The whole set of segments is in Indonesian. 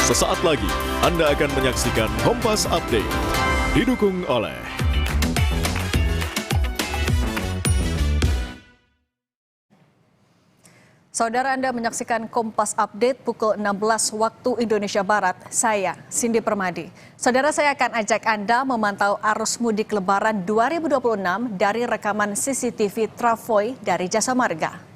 Sesaat lagi Anda akan menyaksikan Kompas Update. Didukung oleh Saudara, Anda menyaksikan Kompas Update pukul 16 waktu Indonesia Barat. Saya, Cindy Permadi. Saudara, saya akan ajak Anda memantau arus mudik Lebaran 2026 dari rekaman CCTV Travoy dari Jasa Marga.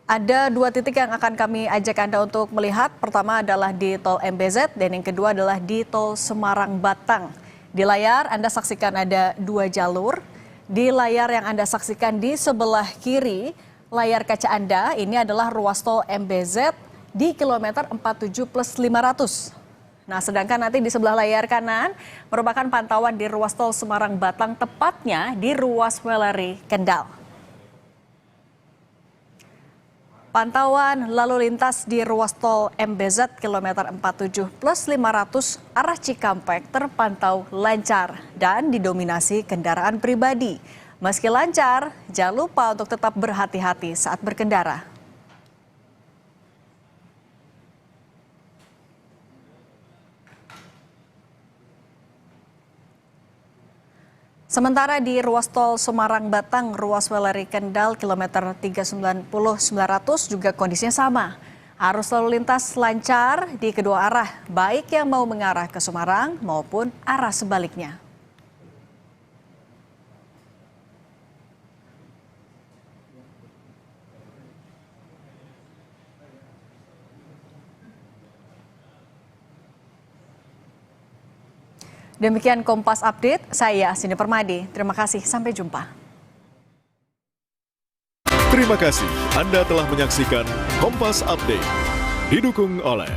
Ada dua titik yang akan kami ajak Anda untuk melihat. Pertama adalah di Tol MBZ dan yang kedua adalah di Tol Semarang-Batang. Di layar Anda saksikan ada dua jalur. Di layar yang Anda saksikan di sebelah kiri, layar kaca Anda, ini adalah ruas tol MBZ di kilometer 47+500. Nah, sedangkan nanti di sebelah layar kanan merupakan pantauan di ruas tol Semarang-Batang, tepatnya di ruas Weleri Kendal. Pantauan lalu lintas di ruas tol MBZ kilometer 47+500 arah Cikampek terpantau lancar dan didominasi kendaraan pribadi. Meski lancar, jangan lupa untuk tetap berhati-hati saat berkendara. Sementara di ruas tol Semarang-Batang, ruas Weleri Kendal, kilometer 390-900 juga kondisinya sama. Arus lalu lintas lancar di kedua arah, baik yang mau mengarah ke Semarang maupun arah sebaliknya. Demikian Kompas Update, saya Cindy Permadi. Terima kasih, sampai jumpa. Terima kasih Anda telah menyaksikan Kompas Update. Didukung oleh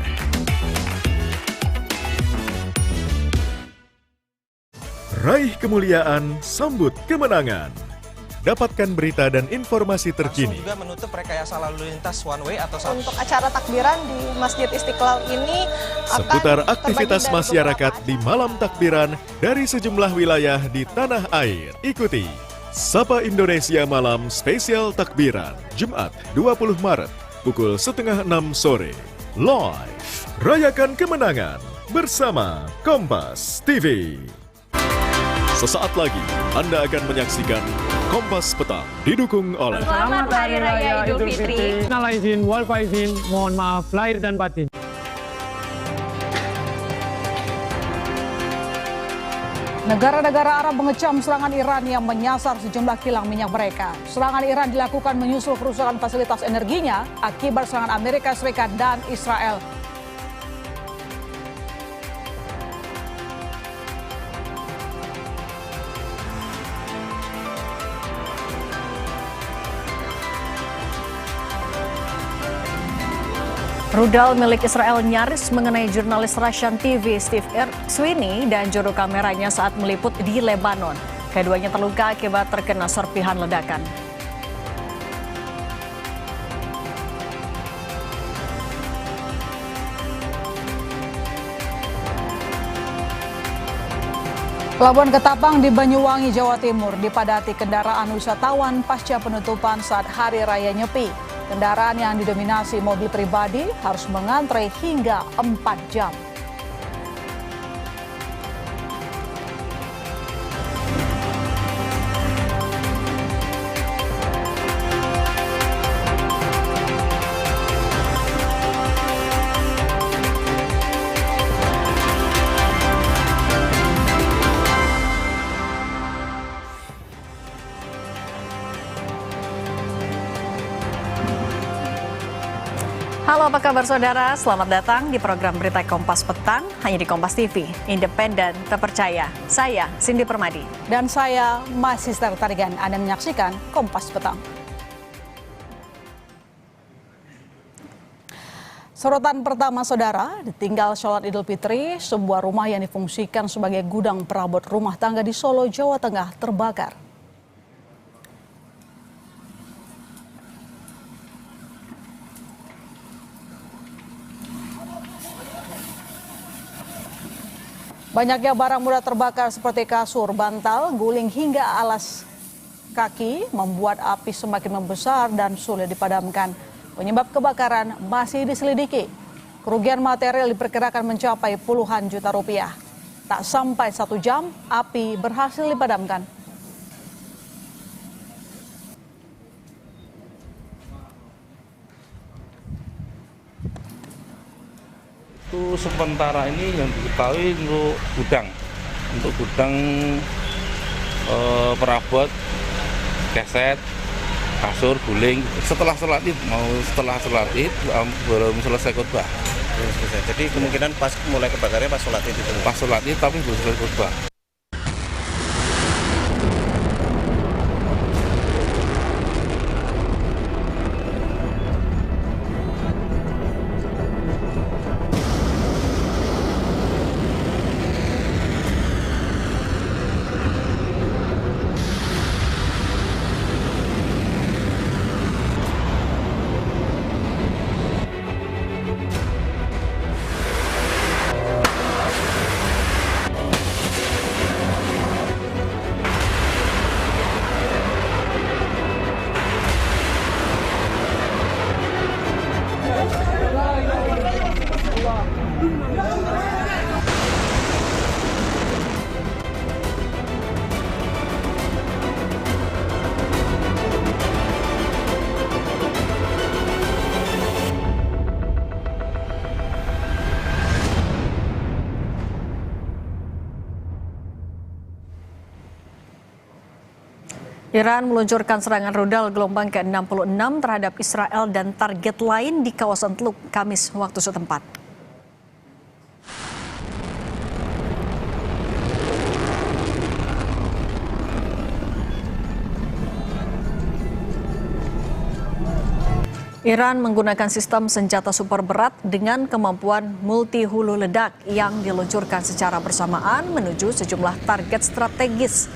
Raih kemuliaan, sambut kemenangan. Dapatkan berita dan informasi terkini. Langsung juga menutup rekayasa lalu lintas one way atau satu. Untuk acara takbiran di Masjid Istiqlal ini Seputar akan aktivitas terbagi dari masyarakat beberapa di malam takbiran dari sejumlah wilayah di tanah air. Ikuti Sapa Indonesia Malam Spesial Takbiran, Jumat 20 Maret, pukul 5:30 sore. Live, rayakan kemenangan bersama Kompas TV. Sesaat lagi Anda akan menyaksikan Kompas Petang, didukung oleh Selamat Hari Raya Idul Fitri. Minal aidin wal faizin, mohon maaf lahir dan batin. Negara-negara Arab mengecam serangan Iran yang menyasar sejumlah kilang minyak mereka. Serangan Iran dilakukan menyusul kerusakan fasilitas energinya akibat serangan Amerika Serikat dan Israel. Rudal milik Israel nyaris mengenai jurnalis Russian TV Steve Sweeney dan juru kameranya saat meliput di Lebanon. Keduanya terluka akibat terkena serpihan ledakan. Pelabuhan Ketapang di Banyuwangi, Jawa Timur dipadati kendaraan wisatawan pasca penutupan saat Hari Raya Nyepi. Kendaraan yang didominasi mobil pribadi harus mengantre hingga 4 jam. Halo, apa kabar saudara? Selamat datang di program Berita Kompas Petang, hanya di Kompas TV, independen, terpercaya. Saya, Cindy Permadi. Dan saya, Sister Tarigan. Anda menyaksikan Kompas Petang. Sorotan pertama saudara, ditinggal sholat Idul Fitri, sebuah rumah yang difungsikan sebagai gudang perabot rumah tangga di Solo, Jawa Tengah terbakar. Banyaknya barang mudah terbakar seperti kasur, bantal, guling hingga alas kaki membuat api semakin membesar dan sulit dipadamkan. Penyebab kebakaran masih diselidiki. Kerugian material diperkirakan mencapai puluhan juta rupiah. Tak sampai 1 jam, api berhasil dipadamkan. Itu sementara ini yang diketahui untuk gudang perabot, keset, kasur, guling. Setelah sholat id baru selesai khutbah. Jadi kemungkinan pas mulai kebakarnya pas sholat id itu. Pas sholat id tapi belum selesai khutbah. Iran meluncurkan serangan rudal gelombang ke-66 terhadap Israel dan target lain di kawasan Teluk Kamis waktu setempat. Iran menggunakan sistem senjata super berat dengan kemampuan multi hulu ledak yang diluncurkan secara bersamaan menuju sejumlah target strategis.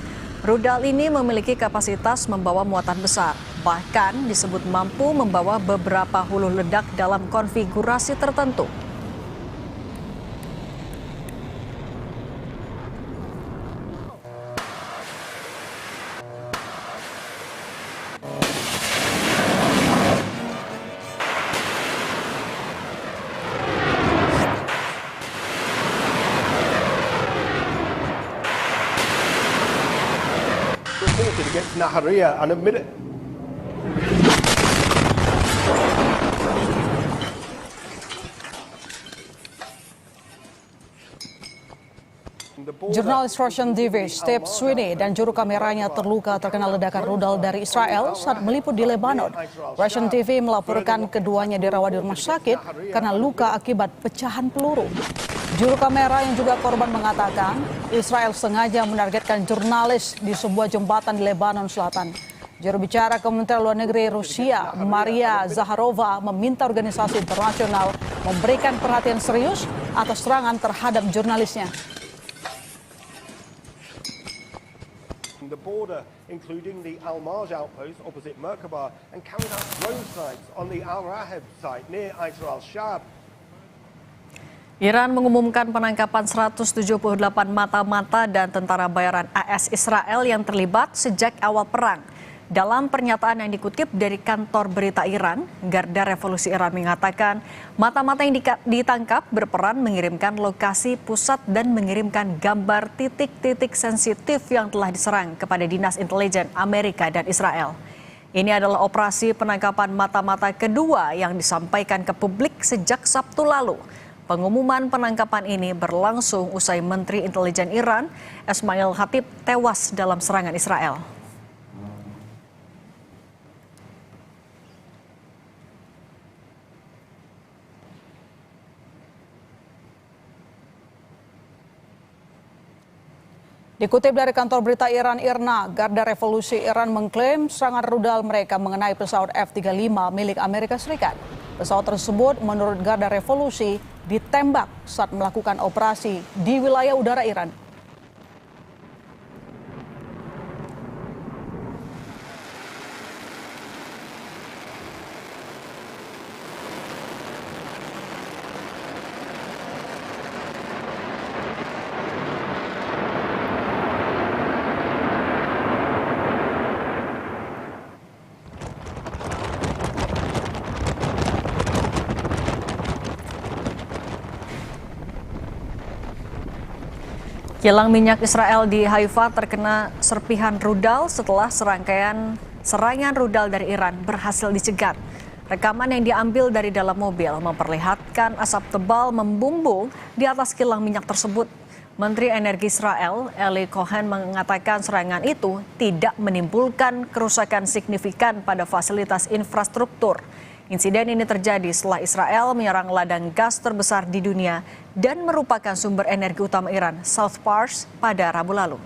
Rudal ini memiliki kapasitas membawa muatan besar, bahkan disebut mampu membawa beberapa hulu ledak dalam konfigurasi tertentu. Reported against Nahariya and admitted. Jurnalis Russian TV Steve Sweeney dan juru kameranya terluka terkena ledakan rudal dari Israel saat meliput di Lebanon. Russian TV melaporkan keduanya dirawat di rumah sakit karena luka akibat pecahan peluru. Juru kamera yang juga korban mengatakan Israel sengaja menargetkan jurnalis di sebuah jembatan di Lebanon Selatan. Juru bicara Kementerian Luar Negeri Rusia, Maria Zakharova, meminta organisasi internasional memberikan perhatian serius atas serangan terhadap jurnalisnya. The border, including the Al-Marj outpost opposite Merkaba, and carried out drone strikes on the Al-Raheb site near Aitor al-Shab. Iran mengumumkan penangkapan 178 mata-mata dan tentara bayaran AS Israel yang terlibat sejak awal perang. Dalam pernyataan yang dikutip dari kantor berita Iran, Garda Revolusi Iran mengatakan mata-mata yang ditangkap berperan mengirimkan lokasi pusat dan mengirimkan gambar titik-titik sensitif yang telah diserang kepada dinas intelijen Amerika dan Israel. Ini adalah operasi penangkapan mata-mata kedua yang disampaikan ke publik sejak Sabtu lalu. Pengumuman penangkapan ini berlangsung usai Menteri Intelijen Iran, Ismail Hatib, tewas dalam serangan Israel. Dikutip dari kantor berita Iran IRNA, Garda Revolusi Iran mengklaim serangan rudal mereka mengenai pesawat F-35 milik Amerika Serikat. Pesawat tersebut menurut Garda Revolusi ditembak saat melakukan operasi di wilayah udara Iran. Kilang minyak Israel di Haifa terkena serpihan rudal setelah serangan rudal dari Iran berhasil dicegat. Rekaman yang diambil dari dalam mobil memperlihatkan asap tebal membumbung di atas kilang minyak tersebut. Menteri Energi Israel, Eli Cohen, mengatakan serangan itu tidak menimbulkan kerusakan signifikan pada fasilitas infrastruktur. Insiden ini terjadi setelah Israel menyerang ladang gas terbesar di dunia dan merupakan sumber energi utama Iran, South Pars, pada Rabu lalu.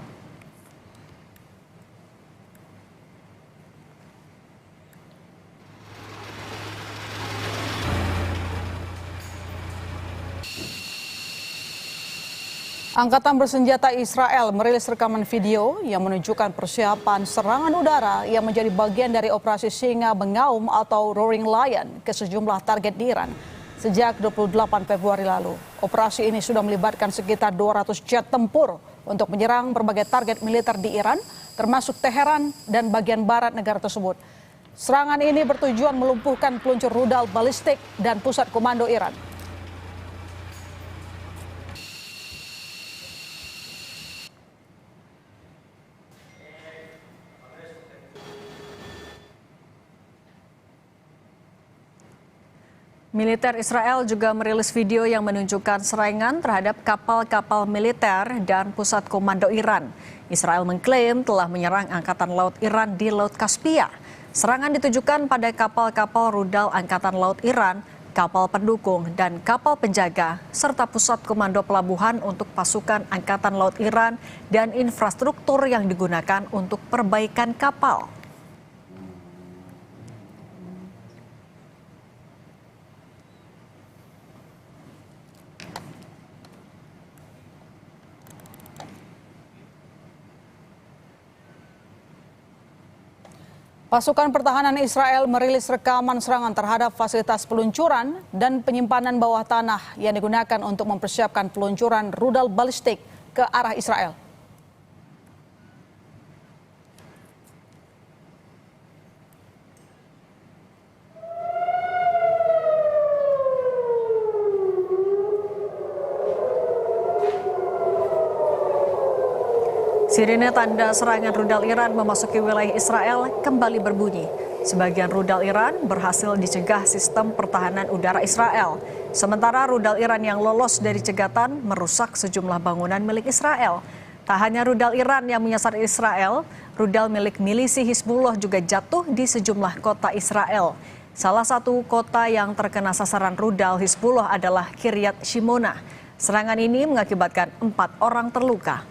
Angkatan bersenjata Israel merilis rekaman video yang menunjukkan persiapan serangan udara yang menjadi bagian dari operasi Singa Mengaum atau Roaring Lion ke sejumlah target di Iran sejak 28 Februari lalu. Operasi ini sudah melibatkan sekitar 200 jet tempur untuk menyerang berbagai target militer di Iran, termasuk Teheran dan bagian barat negara tersebut. Serangan ini bertujuan melumpuhkan peluncur rudal balistik dan pusat komando Iran. Militer Israel juga merilis video yang menunjukkan serangan terhadap kapal-kapal militer dan pusat komando Iran. Israel mengklaim telah menyerang Angkatan Laut Iran di Laut Kaspia. Serangan ditujukan pada kapal-kapal rudal Angkatan Laut Iran, kapal pendukung, dan kapal penjaga, serta pusat komando pelabuhan untuk pasukan Angkatan Laut Iran dan infrastruktur yang digunakan untuk perbaikan kapal. Pasukan pertahanan Israel merilis rekaman serangan terhadap fasilitas peluncuran dan penyimpanan bawah tanah yang digunakan untuk mempersiapkan peluncuran rudal balistik ke arah Israel. Sirine tanda serangan rudal Iran memasuki wilayah Israel kembali berbunyi. Sebagian rudal Iran berhasil dicegah sistem pertahanan udara Israel. Sementara rudal Iran yang lolos dari cegatan merusak sejumlah bangunan milik Israel. Tak hanya rudal Iran yang menyasar Israel, rudal milik milisi Hizbullah juga jatuh di sejumlah kota Israel. Salah satu kota yang terkena sasaran rudal Hizbullah adalah Kiryat Shimona. Serangan ini mengakibatkan 4 orang terluka.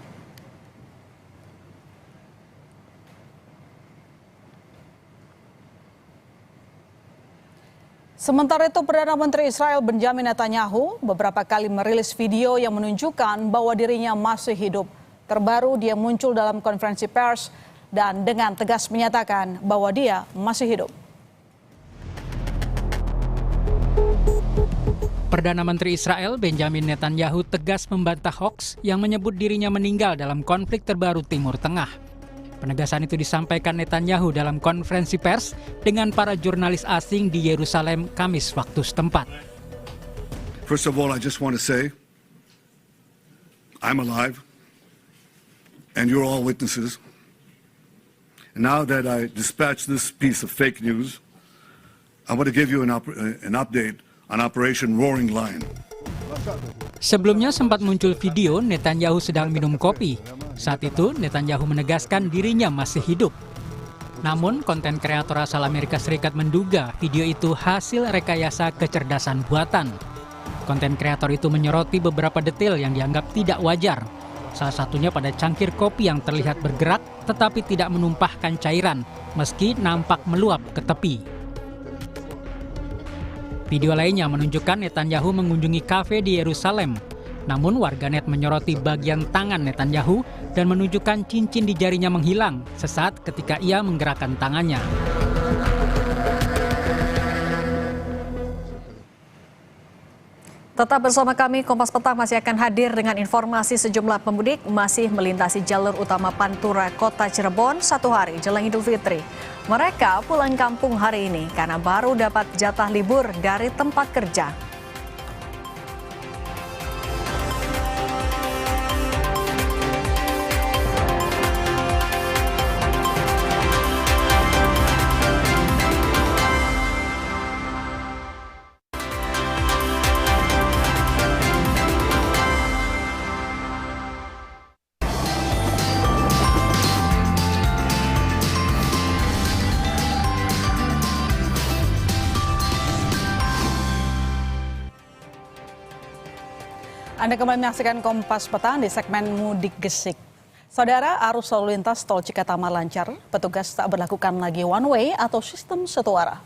Sementara itu, Perdana Menteri Israel Benjamin Netanyahu beberapa kali merilis video yang menunjukkan bahwa dirinya masih hidup. Terbaru dia muncul dalam konferensi pers dan dengan tegas menyatakan bahwa dia masih hidup. Perdana Menteri Israel Benjamin Netanyahu tegas membantah hoaks yang menyebut dirinya meninggal dalam konflik terbaru Timur Tengah. Penegasan itu disampaikan Netanyahu dalam konferensi pers dengan para jurnalis asing di Yerusalem Kamis waktu setempat. First of all, I just want to say, I'm alive, and you're all witnesses. And now that I dispatched this piece of fake news, I want to give you an update on Operation Roaring Lion. Sebelumnya sempat muncul video Netanyahu sedang minum kopi. Saat itu Netanyahu menegaskan dirinya masih hidup. Namun konten kreator asal Amerika Serikat menduga video itu hasil rekayasa kecerdasan buatan. Konten kreator itu menyoroti beberapa detail yang dianggap tidak wajar. Salah satunya pada cangkir kopi yang terlihat bergerak tetapi tidak menumpahkan cairan meski nampak meluap ke tepi. Video lainnya menunjukkan Netanyahu mengunjungi kafe di Yerusalem. Namun warganet menyoroti bagian tangan Netanyahu dan menunjukkan cincin di jarinya menghilang sesaat ketika ia menggerakkan tangannya. Tetap bersama kami, Kompas Petang masih akan hadir dengan informasi sejumlah pemudik masih melintasi jalur utama Pantura Kota Cirebon 1 hari jelang Idul Fitri. Mereka pulang kampung hari ini karena baru dapat jatah libur dari tempat kerja. Anda kembali menyaksikan Kompas Petang di segmen Mudik Gesik. Saudara, arus lalu lintas tol Cikatama lancar, petugas tak berlakukan lagi one way atau sistem satu arah.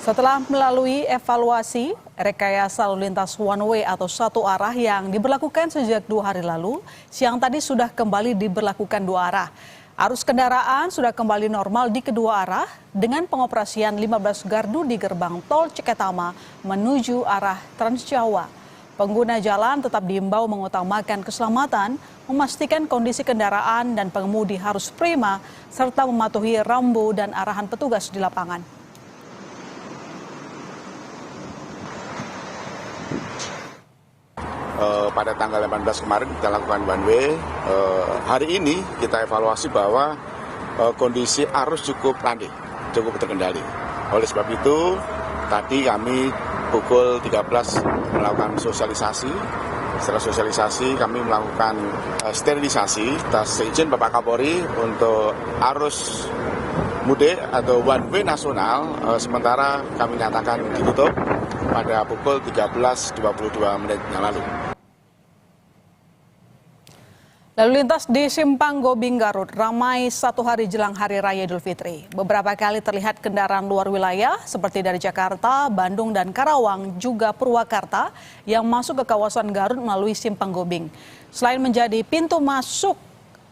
Setelah melalui evaluasi, rekayasa lalu lintas one way atau satu arah yang diberlakukan sejak 2 hari lalu, siang tadi sudah kembali diberlakukan 2 arah. Arus kendaraan sudah kembali normal di kedua arah dengan pengoperasian 15 gardu di gerbang tol Cikatama menuju arah Transjawa. Pengguna jalan tetap diimbau mengutamakan keselamatan, memastikan kondisi kendaraan dan pengemudi harus prima, serta mematuhi rambu dan arahan petugas di lapangan. Pada tanggal 18 kemarin kita lakukan one way. Hari ini kita evaluasi bahwa kondisi arus cukup landai, cukup terkendali. Oleh sebab itu, tadi kami pukul 13 melakukan sosialisasi. Setelah sosialisasi kami melakukan sterilisasi atas izin Bapak Kapolri untuk arus mudik atau one way nasional. Sementara kami nyatakan ditutup pada pukul 13.22 yang lalu. Lalu lintas di Simpang Gobing Garut ramai 1 hari jelang Hari Raya Idul Fitri. Beberapa kali terlihat kendaraan luar wilayah seperti dari Jakarta, Bandung, dan Karawang, juga Purwakarta yang masuk ke kawasan Garut melalui Simpang Gobing. Selain menjadi pintu masuk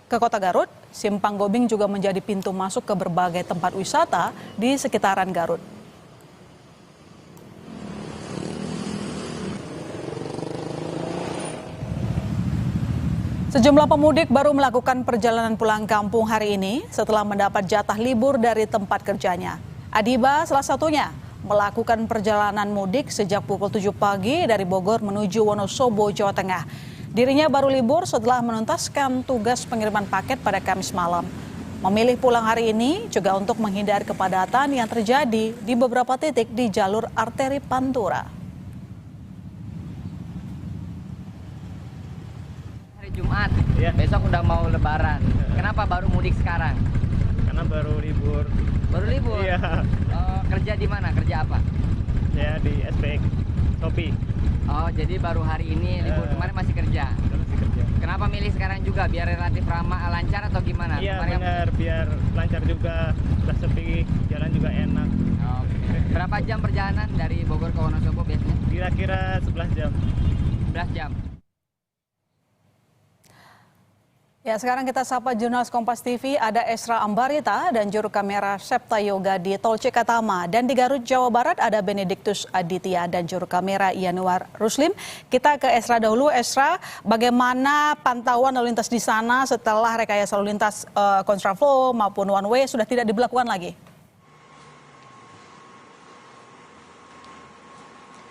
ke kota Garut, Simpang Gobing juga menjadi pintu masuk ke berbagai tempat wisata di sekitaran Garut. Sejumlah pemudik baru melakukan perjalanan pulang kampung hari ini setelah mendapat jatah libur dari tempat kerjanya. Adiba salah satunya melakukan perjalanan mudik sejak pukul 7 pagi dari Bogor menuju Wonosobo, Jawa Tengah. Dirinya baru libur setelah menuntaskan tugas pengiriman paket pada Kamis malam. Memilih pulang hari ini juga untuk menghindari kepadatan yang terjadi di beberapa titik di jalur arteri Pantura. Jumat, besok udah mau lebaran. Kenapa baru mudik sekarang? Karena baru libur. Baru libur? Iya. Kerja di mana? Kerja apa? Ya di SPX, Shopee. Oh, jadi baru hari ini libur, kemarin masih kerja? Masih kerja. Kenapa milih sekarang juga? Biar relatif ramah, lancar atau gimana? Iya benar, biar lancar juga, udah sepi, jalan juga enak. Oke. Berapa jam perjalanan dari Bogor ke Wonosobo biasanya? Kira-kira 11 jam. 11 jam. Ya, sekarang kita sapa jurnalis Kompas TV, ada Esra Ambarita dan juru kamera Septa Yoga di Tol Cikatama. Dan di Garut, Jawa Barat ada Benediktus Aditya dan juru kamera Yanuar Ruslim. Kita ke Esra dahulu. Esra, bagaimana pantauan lalu lintas di sana setelah rekayasa lalu lintas kontraflow maupun one way sudah tidak diberlakukan lagi?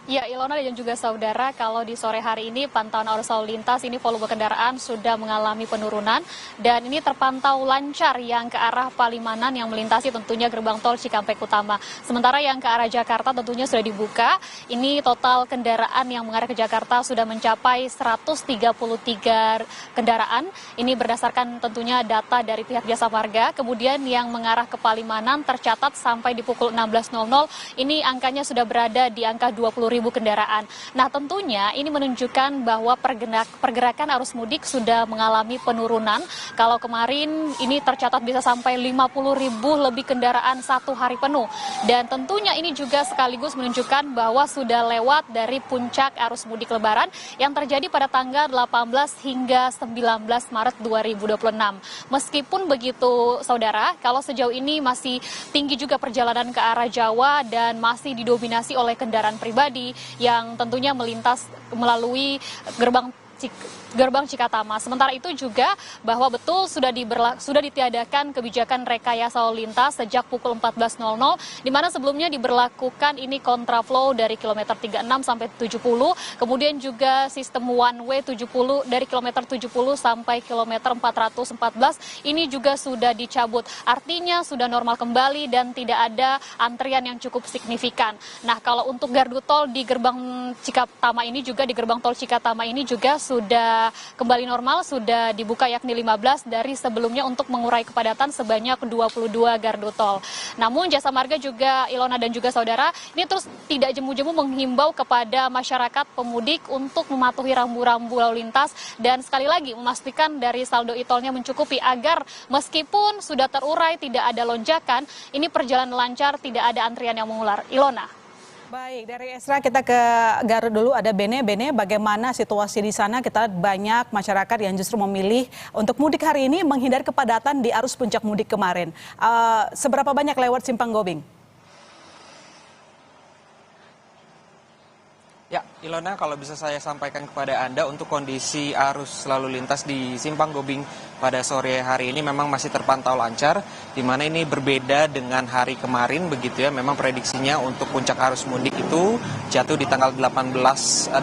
Ya, Ilona dan juga saudara, kalau di sore hari ini pantauan arus lalu lintas ini volume kendaraan sudah mengalami penurunan dan ini terpantau lancar yang ke arah Palimanan yang melintasi tentunya gerbang tol Cikampek Utama. Sementara yang ke arah Jakarta tentunya sudah dibuka. Ini total kendaraan yang mengarah ke Jakarta sudah mencapai 133 kendaraan. Ini berdasarkan tentunya data dari pihak Jasa Marga. Kemudian yang mengarah ke Palimanan tercatat sampai di pukul 16.00 ini angkanya sudah berada di angka 20.000 kendaraan. Nah, tentunya ini menunjukkan bahwa pergerakan arus mudik sudah mengalami penurunan. Kalau kemarin ini tercatat bisa sampai 50.000 lebih kendaraan satu hari penuh. Dan tentunya ini juga sekaligus menunjukkan bahwa sudah lewat dari puncak arus mudik lebaran yang terjadi pada tanggal 18 hingga 19 Maret 2026. Meskipun begitu, saudara, kalau sejauh ini masih tinggi juga perjalanan ke arah Jawa dan masih didominasi oleh kendaraan pribadi yang tentunya melintas melalui gerbang Cikatama. Sementara itu juga bahwa betul sudah ditiadakan kebijakan rekayasa lalu lintas sejak pukul 14.00 di mana sebelumnya diberlakukan ini kontraflow dari kilometer 36 sampai 70, kemudian juga sistem one way 70 dari kilometer 70 sampai kilometer 414 ini juga sudah dicabut. Artinya sudah normal kembali dan tidak ada antrian yang cukup signifikan. Nah, kalau untuk gardu tol di gerbang Cikatama ini juga di gerbang tol Cikatama ini juga sudah kembali normal, sudah dibuka yakni 15 dari sebelumnya untuk mengurai kepadatan sebanyak 22 gardu tol. Namun Jasa Marga juga, Ilona dan juga saudara, ini terus tidak jemu-jemu menghimbau kepada masyarakat pemudik untuk mematuhi rambu-rambu lalu lintas dan sekali lagi memastikan dari saldo e-tolnya mencukupi agar meskipun sudah terurai, tidak ada lonjakan, ini perjalanan lancar, tidak ada antrian yang mengular. Ilona. Baik, dari Esra kita ke Garut dulu, ada Bene. Bene, bagaimana situasi di sana? Kita lihat banyak masyarakat yang justru memilih untuk mudik hari ini menghindari kepadatan di arus puncak mudik kemarin. Seberapa banyak lewat Simpang Gobing? Ya, Ilona, kalau bisa saya sampaikan kepada Anda untuk kondisi arus lalu lintas di Simpang Gobing pada sore hari ini memang masih terpantau lancar, di mana ini berbeda dengan hari kemarin begitu ya. Memang prediksinya untuk puncak arus mudik itu jatuh di tanggal 18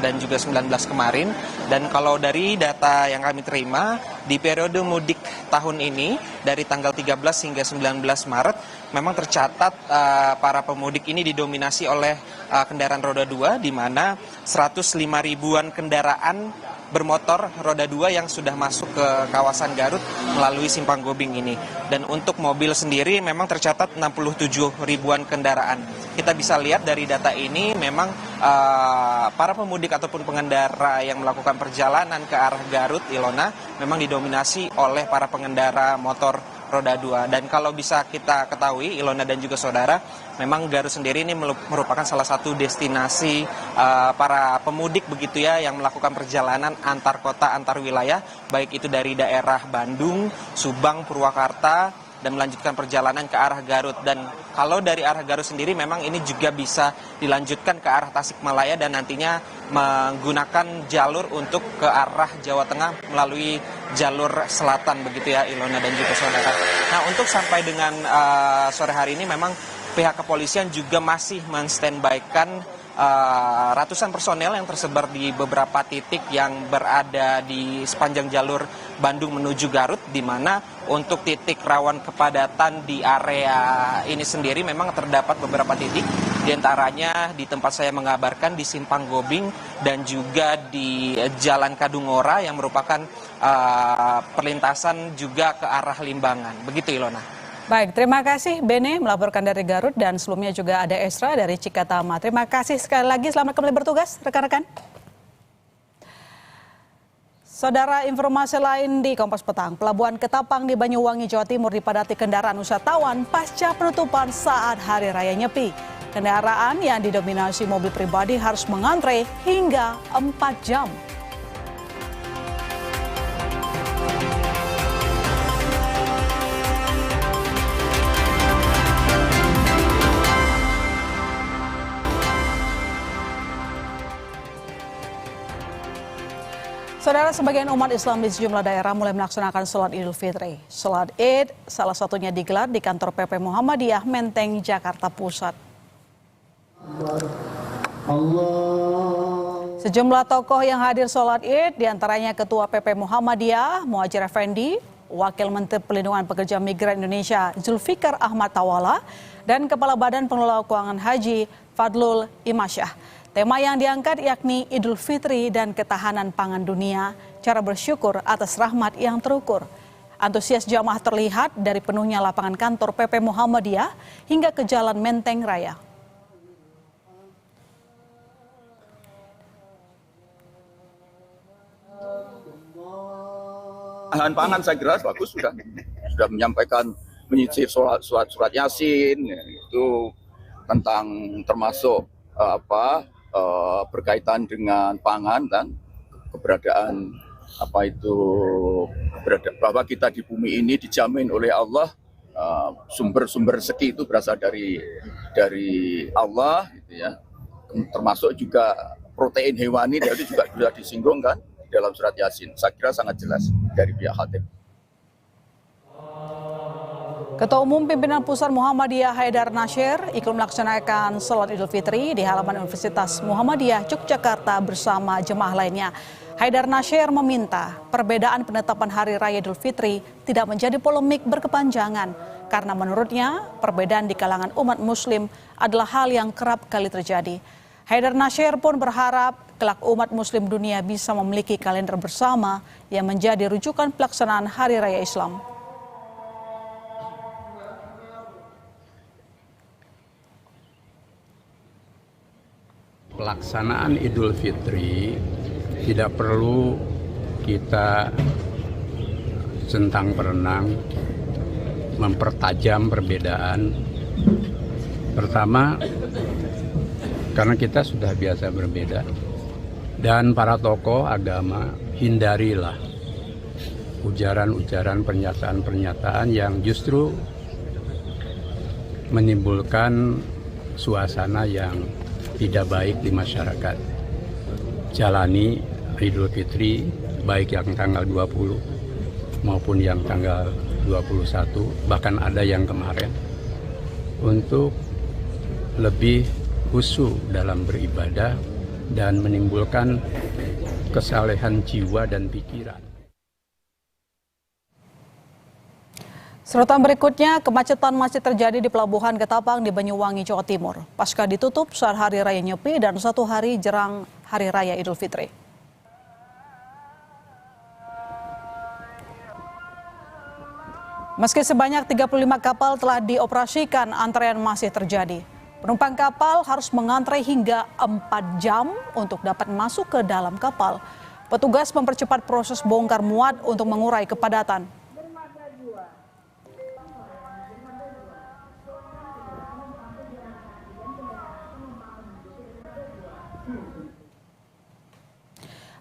dan juga 19 kemarin. Dan kalau dari data yang kami terima, di periode mudik tahun ini dari tanggal 13 hingga 19 Maret memang tercatat para pemudik ini didominasi oleh kendaraan roda 2, di mana 105 ribuan kendaraan bermotor roda 2 yang sudah masuk ke kawasan Garut melalui Simpang Gobing ini. Dan untuk mobil sendiri memang tercatat 67 ribuan kendaraan. Kita bisa lihat dari data ini memang para pemudik ataupun pengendara yang melakukan perjalanan ke arah Garut, Ilona, memang didominasi oleh para pengendara motor roda 2. Dan kalau bisa kita ketahui, Ilona dan juga saudara, memang Garut sendiri ini merupakan salah satu destinasi para pemudik begitu ya, yang melakukan perjalanan antar kota, antar wilayah, baik itu dari daerah Bandung, Subang, Purwakarta, dan melanjutkan perjalanan ke arah Garut. Dan kalau dari arah Garut sendiri memang ini juga bisa dilanjutkan ke arah Tasikmalaya dan nantinya menggunakan jalur untuk ke arah Jawa Tengah melalui jalur selatan begitu ya, Ilona dan juga saudara. Nah, untuk sampai dengan sore hari ini memang pihak kepolisian juga masih men-standby-kan ratusan personel yang tersebar di beberapa titik yang berada di sepanjang jalur Bandung menuju Garut, di mana untuk titik rawan kepadatan di area ini sendiri memang terdapat beberapa titik, diantaranya di tempat saya mengabarkan di Simpang Gobing dan juga di Jalan Kadungora yang merupakan perlintasan juga ke arah Limbangan. Begitu, Ilona. Baik, terima kasih Bene melaporkan dari Garut dan sebelumnya juga ada Esra dari Cikatama. Terima kasih sekali lagi, selamat kembali bertugas rekan-rekan. Saudara, informasi lain di Kompas Petang, Pelabuhan Ketapang di Banyuwangi, Jawa Timur dipadati kendaraan wisatawan pasca penutupan saat Hari Raya Nyepi. Kendaraan yang didominasi mobil pribadi harus mengantre hingga 4 jam. Saudara, sebagian umat Islam di sejumlah daerah mulai melaksanakan sholat Idul Fitri. Sholat Id salah satunya digelar di kantor PP Muhammadiyah Menteng, Jakarta Pusat. Sejumlah tokoh yang hadir sholat Id, diantaranya Ketua PP Muhammadiyah Muhajir Effendi, Wakil Menteri Pelindungan Pekerja Migran Indonesia Zulfikar Ahmad Tawala, dan Kepala Badan Pengelola Keuangan Haji Fadlul Imasyah. Tema yang diangkat yakni Idul Fitri dan ketahanan pangan dunia, cara bersyukur atas rahmat yang terukur. Antusias jamaah terlihat dari penuhnya lapangan kantor PP Muhammadiyah hingga ke Jalan Menteng Raya. Bahan pangan saya kira bagus, sudah menyampaikan menyisir surat Yasin, itu tentang termasuk berkaitan dengan pangan dan keberadaan bahwa kita di bumi ini dijamin oleh Allah, sumber-sumber rezeki itu berasal dari Allah gitu ya. Termasuk juga protein hewani, itu juga sudah disinggung kan dalam surat Yasin. Saya kira sangat jelas dari pihak Khatib. Ketua Umum Pimpinan Pusat Muhammadiyah Haidar Nasir ikut melaksanakan sholat Idul Fitri di halaman Universitas Muhammadiyah Yogyakarta bersama jemaah lainnya. Haidar Nasir meminta perbedaan penetapan Hari Raya Idul Fitri tidak menjadi polemik berkepanjangan karena menurutnya perbedaan di kalangan umat Muslim adalah hal yang kerap kali terjadi. Haidar Nasir pun berharap kelak umat muslim dunia bisa memiliki kalender bersama yang menjadi rujukan pelaksanaan Hari Raya Islam. Pelaksanaan Idul Fitri tidak perlu kita centang perenang mempertajam perbedaan. Pertama, karena kita sudah biasa berbeda, dan para tokoh agama hindarilah ujaran-ujaran, pernyataan-pernyataan yang justru menimbulkan suasana yang tidak baik di masyarakat. Jalani Idul Fitri baik yang tanggal 20 maupun yang tanggal 21, bahkan ada yang kemarin, untuk lebih khusyuk dalam beribadah dan menimbulkan kesalehan jiwa dan pikiran. Sorotan berikutnya, kemacetan masih terjadi di Pelabuhan Ketapang di Banyuwangi, Jawa Timur. Pasca ditutup saat Hari Raya Nyepi dan 1 hari jelang Hari Raya Idul Fitri. Meski sebanyak 35 kapal telah dioperasikan, antrean masih terjadi. Penumpang kapal harus mengantre hingga 4 jam untuk dapat masuk ke dalam kapal. Petugas mempercepat proses bongkar muat untuk mengurai kepadatan.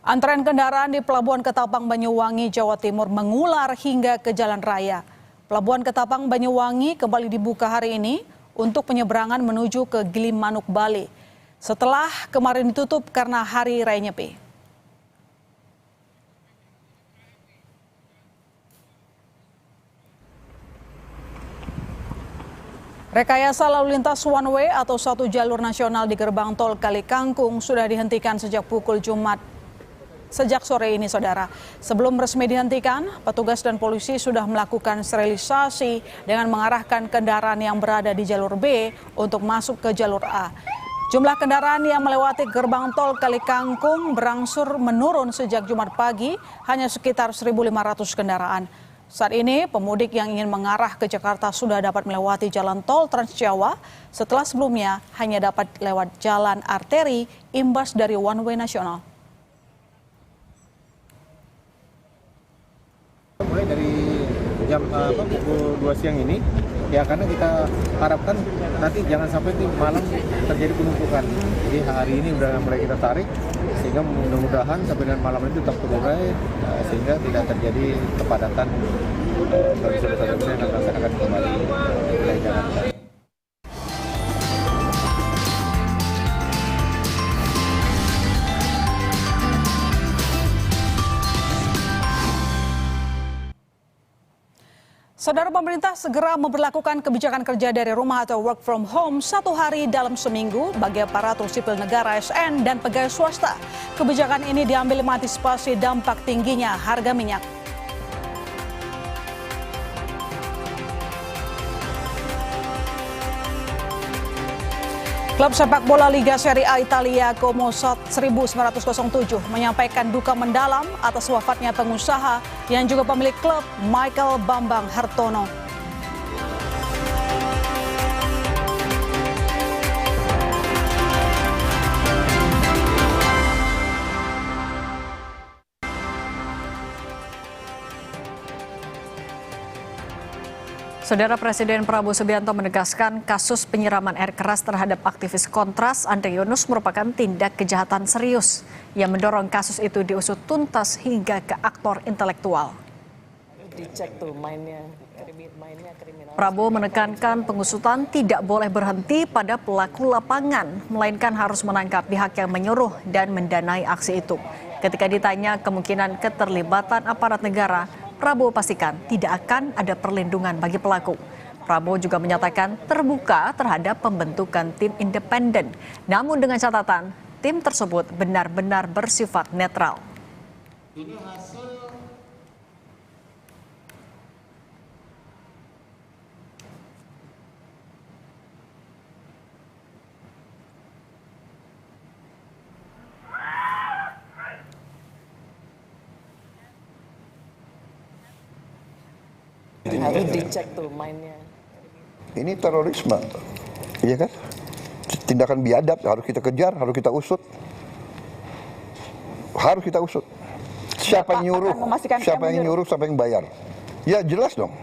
Antrean kendaraan di Pelabuhan Ketapang Banyuwangi, Jawa Timur mengular hingga ke jalan raya. Pelabuhan Ketapang Banyuwangi kembali dibuka hari ini untuk penyeberangan menuju ke Gilimanuk, Bali, setelah kemarin ditutup karena Hari Raya Nyepi. Rekayasa lalu lintas one way atau satu jalur nasional di gerbang tol Kali Kangkung sudah dihentikan sejak sore ini, saudara. Sebelum resmi dihentikan, petugas dan polisi sudah melakukan sterilisasi dengan mengarahkan kendaraan yang berada di jalur B untuk masuk ke jalur A. Jumlah kendaraan yang melewati gerbang tol Kali Kangkung berangsur menurun sejak Jumat pagi, hanya sekitar 1.500 kendaraan. Saat ini, pemudik yang ingin mengarah ke Jakarta sudah dapat melewati jalan tol Trans Jawa, setelah sebelumnya hanya dapat lewat jalan arteri imbas dari one way nasional. Mulai dari jam pukul 2 siang ini, ya karena kita harapkan nanti jangan sampai di malam terjadi penumpukan. Jadi hari ini udah mulai kita tarik, sehingga mudah-mudahan sampai dengan malam itu tetap terurai, sehingga tidak terjadi kepadatan bagi saudara-saudara yang akan melaksanakan kembali wilayah Jakarta. Saudara, pemerintah segera memberlakukan kebijakan kerja dari rumah atau work from home 1 hari dalam seminggu bagi aparatur sipil negara ASN dan pegawai swasta. Kebijakan ini diambil mengantisipasi dampak tingginya harga minyak. Klub sepak bola Liga Serie A Italia Como 1907 menyampaikan duka mendalam atas wafatnya pengusaha yang juga pemilik klub Michael Bambang Hartono. Saudara, Presiden Prabowo Subianto menegaskan kasus penyiraman air keras terhadap aktivis Kontras Andre Yunus merupakan tindak kejahatan serius yang mendorong kasus itu diusut tuntas hingga ke aktor intelektual. Dicek tuh mainnya kriminal. Prabowo menekankan pengusutan tidak boleh berhenti pada pelaku lapangan, melainkan harus menangkap pihak yang menyuruh dan mendanai aksi itu. Ketika ditanya kemungkinan keterlibatan aparat negara, Prabowo pastikan tidak akan ada perlindungan bagi pelaku. Prabowo juga menyatakan terbuka terhadap pembentukan tim independen, namun dengan catatan tim tersebut benar-benar bersifat netral. Ini hasil Harus dicek tuh mainnya. Ini terorisme, iya kan? Tindakan biadab harus kita kejar, harus kita usut. Harus kita usut. Siapa yang nyuruh? Siapa yang nyuruh? Siapa yang bayar? Ya jelas dong.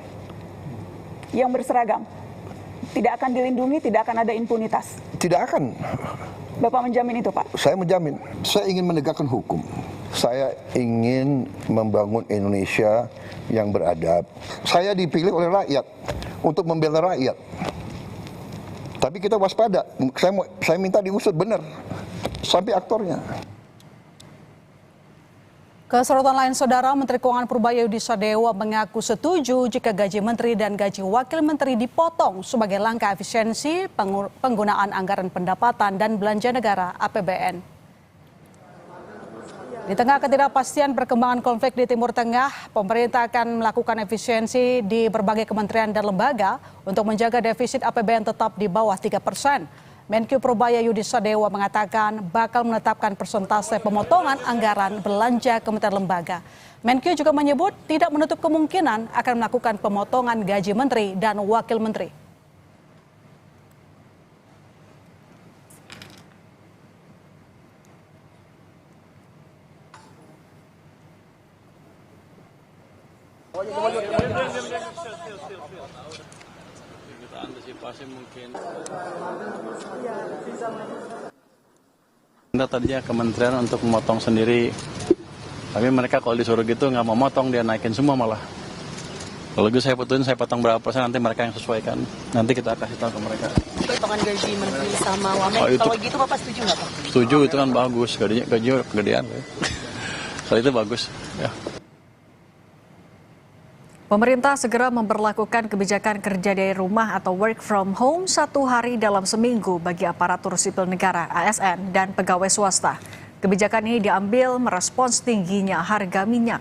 Yang berseragam tidak akan dilindungi, tidak akan ada impunitas. Tidak akan. Bapak menjamin itu, Pak? Saya menjamin. Saya ingin menegakkan hukum. Saya ingin membangun Indonesia yang beradab. Saya dipilih oleh rakyat untuk membela rakyat. Tapi kita waspada. Saya minta diusut benar sampai aktornya. Kesorotan lain, Saudara, Menteri Keuangan Purbaya Yudisadewa mengaku setuju jika gaji menteri dan gaji wakil menteri dipotong sebagai langkah efisiensi penggunaan anggaran pendapatan dan belanja negara APBN. Di tengah ketidakpastian perkembangan konflik di Timur Tengah, pemerintah akan melakukan efisiensi di berbagai kementerian dan lembaga untuk menjaga defisit APBN tetap di bawah 3%. Menkyu Purbaya Yudisadewa mengatakan bakal menetapkan persentase pemotongan anggaran belanja kementerian lembaga. Menkyu juga menyebut tidak menutup kemungkinan akan melakukan pemotongan gaji menteri dan wakil menteri. Kita antisipasi mungkin. Kita tadinya kementerian untuk memotong sendiri, tapi mereka kalau disuruh gitu nggak mau motong, dia naikin semua malah. Kalau gitu saya putusin, saya potong berapa persen, nanti mereka yang sesuaikan. Nanti kita kasih tahu ke mereka. Potongan gaji menteri sama wamen, kalau gitu Bapak setuju nggak, Pak? Setuju, itu kan bagus, gaji kegedean. Kalau itu bagus, ya. Pemerintah segera memberlakukan kebijakan kerja dari rumah atau work from home 1 hari dalam seminggu bagi aparatur sipil negara, ASN, dan pegawai swasta. Kebijakan ini diambil merespons tingginya harga minyak.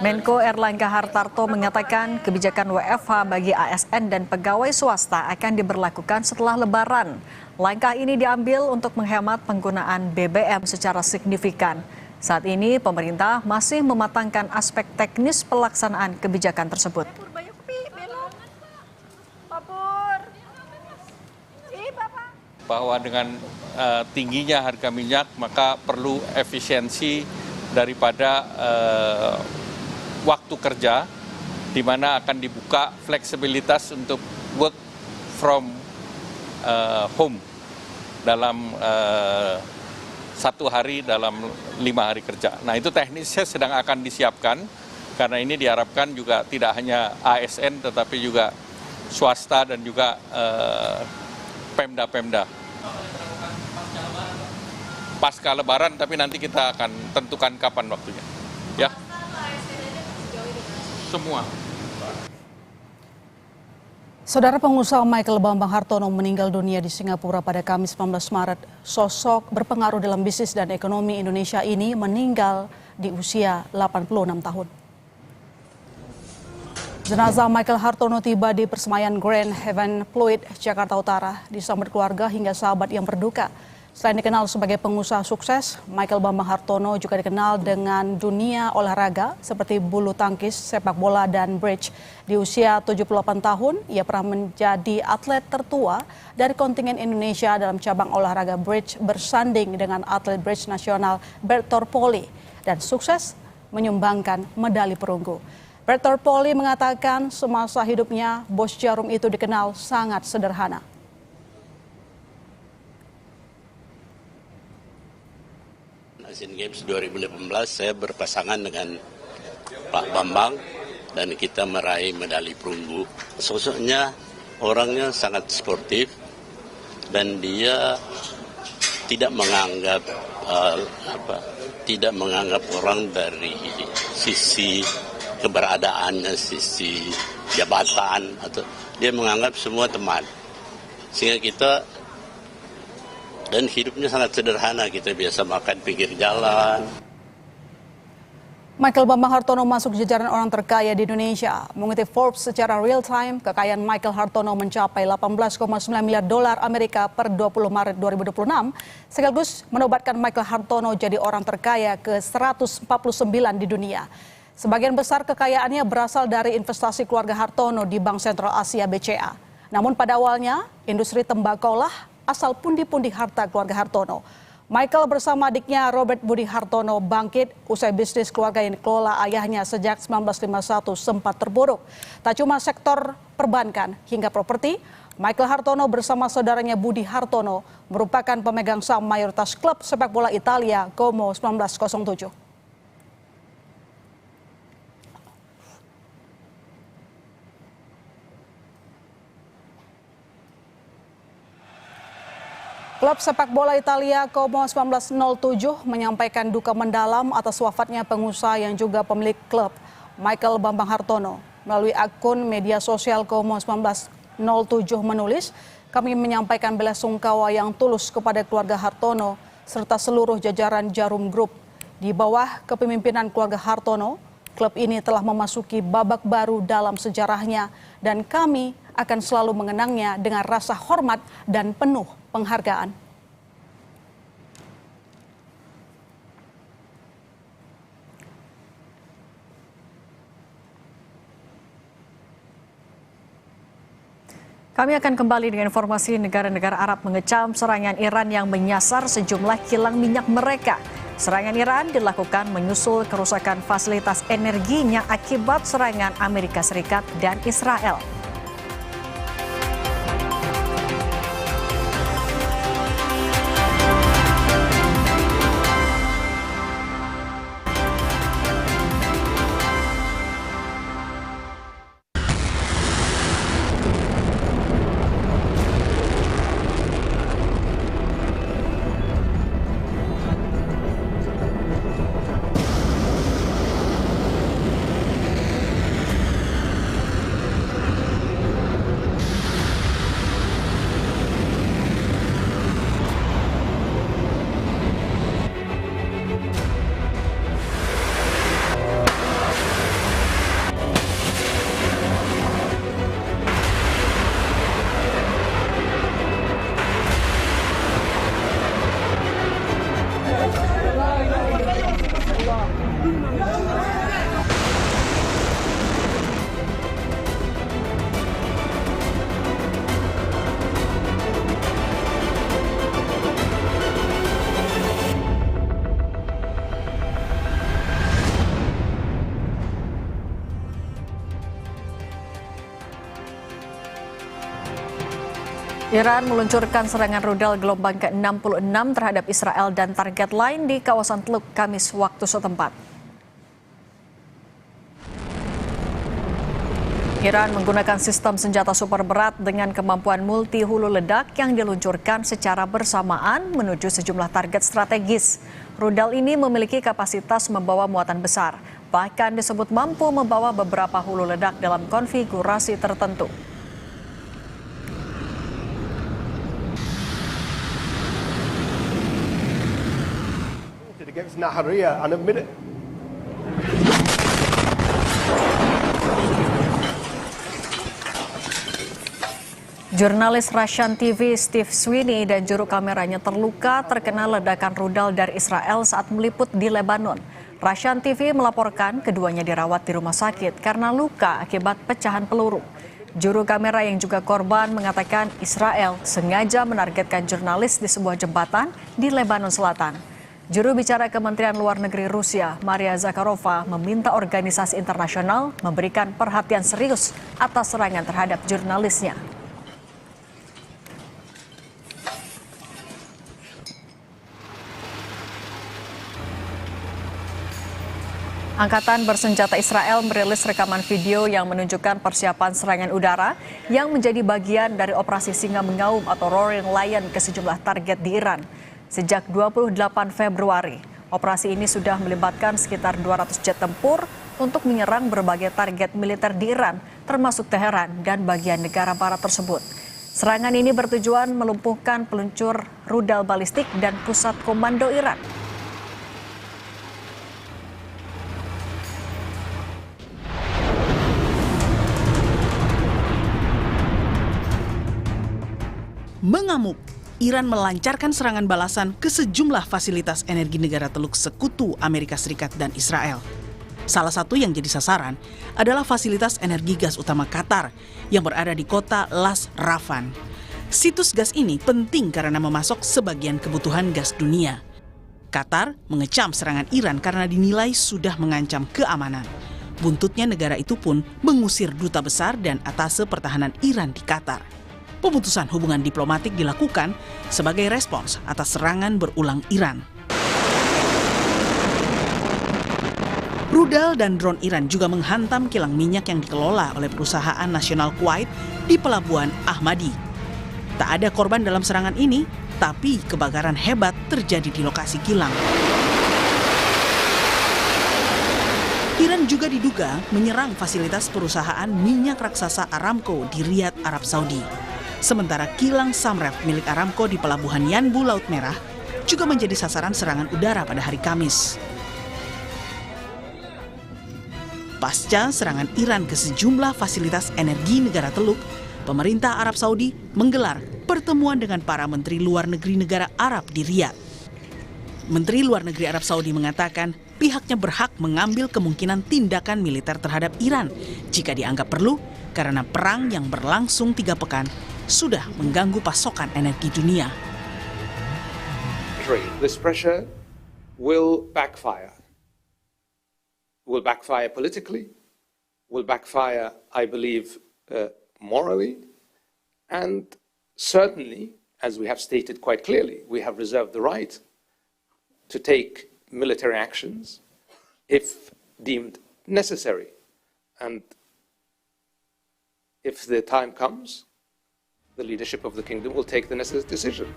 Menko Erlangga Hartarto mengatakan kebijakan WFH bagi ASN dan pegawai swasta akan diberlakukan setelah Lebaran. Langkah ini diambil untuk menghemat penggunaan BBM secara signifikan. Saat ini pemerintah masih mematangkan aspek teknis pelaksanaan kebijakan tersebut. Bahwa dengan tingginya harga minyak maka perlu efisiensi daripada waktu kerja, di mana akan dibuka fleksibilitas untuk work from home dalam 1 hari dalam 5 hari kerja. Nah, itu teknisnya sedang akan disiapkan karena ini diharapkan juga tidak hanya ASN tetapi juga swasta dan juga Pemda-Pemda. Pasca Lebaran, tapi nanti kita akan tentukan kapan waktunya. Ya. Semua. Saudara, pengusaha Michael Bambang Hartono meninggal dunia di Singapura pada Kamis 19 Maret. Sosok berpengaruh dalam bisnis dan ekonomi Indonesia ini meninggal di usia 86 tahun. Jenazah Michael Hartono tiba di Persemaian Grand Heaven Pluit, Jakarta Utara, disambut keluarga hingga sahabat yang berduka. Selain dikenal sebagai pengusaha sukses, Michael Bambang Hartono juga dikenal dengan dunia olahraga seperti bulu tangkis, sepak bola, dan bridge. Di usia 78 tahun, ia pernah menjadi atlet tertua dari kontingen Indonesia dalam cabang olahraga bridge bersanding dengan atlet bridge nasional Bertor Poli dan sukses menyumbangkan medali perunggu. Bertor Poli mengatakan semasa hidupnya, bos jarum itu dikenal sangat sederhana. Asian Games 2018 saya berpasangan dengan Pak Bambang dan kita meraih medali perunggu. Sosoknya orangnya sangat sportif dan dia tidak menganggap orang dari sisi keberadaannya, sisi jabatan, atau dia menganggap semua teman. Sehingga kita dan hidupnya sangat sederhana, kita biasa makan pinggir jalan. Michael Bambang Hartono masuk jajaran orang terkaya di Indonesia. Mengutip Forbes secara real time, kekayaan Michael Hartono mencapai 18,9 miliar dolar Amerika per 20 Maret 2026, sekaligus menobatkan Michael Hartono jadi orang terkaya ke-149 di dunia. Sebagian besar kekayaannya berasal dari investasi keluarga Hartono di Bank Sentral Asia BCA. Namun pada awalnya, industri tembakau lah asal pundi-pundi harta keluarga Hartono. Michael bersama adiknya Robert Budi Hartono bangkit usai bisnis keluarga yang dikelola ayahnya sejak 1951 sempat terpuruk. Tak cuma sektor perbankan hingga properti, Michael Hartono bersama saudaranya Budi Hartono merupakan pemegang saham mayoritas klub sepak bola Italia Como 1907. Klub sepak bola Italia Como 1907 menyampaikan duka mendalam atas wafatnya pengusaha yang juga pemilik klub, Michael Bambang Hartono. Melalui akun media sosial Como 1907 menulis, kami menyampaikan bela sungkawa yang tulus kepada keluarga Hartono serta seluruh jajaran Jarum Group. Di bawah kepemimpinan keluarga Hartono, klub ini telah memasuki babak baru dalam sejarahnya dan kami akan selalu mengenangnya dengan rasa hormat dan penuh penghargaan. Kami akan kembali dengan informasi negara-negara Arab mengecam serangan Iran yang menyasar sejumlah kilang minyak mereka. Serangan Iran dilakukan menyusul kerusakan fasilitas energinya akibat serangan Amerika Serikat dan Israel. Iran meluncurkan serangan rudal gelombang ke-66 terhadap Israel dan target lain di kawasan Teluk Kamis waktu setempat. Iran menggunakan sistem senjata super berat dengan kemampuan multi hulu ledak yang diluncurkan secara bersamaan menuju sejumlah target strategis. Rudal ini memiliki kapasitas membawa muatan besar, bahkan disebut mampu membawa beberapa hulu ledak dalam konfigurasi tertentu. Against Nahariya and a minute. Jurnalis Russian TV Steve Sweeney dan juru kameranya terluka terkena ledakan rudal dari Israel saat meliput di Lebanon. Russian TV melaporkan keduanya dirawat di rumah sakit karena luka akibat pecahan peluru. Juru kamera yang juga korban mengatakan Israel sengaja menargetkan jurnalis di sebuah jembatan di Lebanon Selatan. Juru bicara Kementerian Luar Negeri Rusia, Maria Zakharova, meminta organisasi internasional memberikan perhatian serius atas serangan terhadap jurnalisnya. Angkatan bersenjata Israel merilis rekaman video yang menunjukkan persiapan serangan udara yang menjadi bagian dari operasi Singa Mengaum atau Roaring Lion ke sejumlah target di Iran. Sejak 28 Februari, operasi ini sudah melibatkan sekitar 200 jet tempur untuk menyerang berbagai target militer di Iran, termasuk Teheran dan bagian negara barat tersebut. Serangan ini bertujuan melumpuhkan peluncur rudal balistik dan pusat komando Iran. Mengamuk, Iran melancarkan serangan balasan ke sejumlah fasilitas energi negara Teluk Sekutu Amerika Serikat dan Israel. Salah satu yang jadi sasaran adalah fasilitas energi gas utama Qatar yang berada di kota Las Rafan. Situs gas ini penting karena memasok sebagian kebutuhan gas dunia. Qatar mengecam serangan Iran karena dinilai sudah mengancam keamanan. Buntutnya negara itu pun mengusir duta besar dan atase pertahanan Iran di Qatar. Pemutusan hubungan diplomatik dilakukan sebagai respons atas serangan berulang Iran. Rudal dan drone Iran juga menghantam kilang minyak yang dikelola oleh perusahaan nasional Kuwait di Pelabuhan Ahmadi. Tak ada korban dalam serangan ini, tapi kebakaran hebat terjadi di lokasi kilang. Iran juga diduga menyerang fasilitas perusahaan minyak raksasa Aramco di Riyadh, Arab Saudi. Sementara kilang Samref milik Aramco di Pelabuhan Yanbu, Laut Merah, juga menjadi sasaran serangan udara pada hari Kamis. Pasca serangan Iran ke sejumlah fasilitas energi negara Teluk, pemerintah Arab Saudi menggelar pertemuan dengan para menteri luar negeri negara Arab di Riyadh. Menteri Luar Negeri Arab Saudi mengatakan pihaknya berhak mengambil kemungkinan tindakan militer terhadap Iran jika dianggap perlu karena perang yang berlangsung 3 pekan sudah mengganggu pasokan energi dunia. This pressure will backfire. Will backfire politically, will backfire, I believe, morally, and certainly, as we have stated quite clearly, we have reserved the right to take military actions if deemed necessary. And if the time comes, the leadership of the kingdom will take the necessary decision.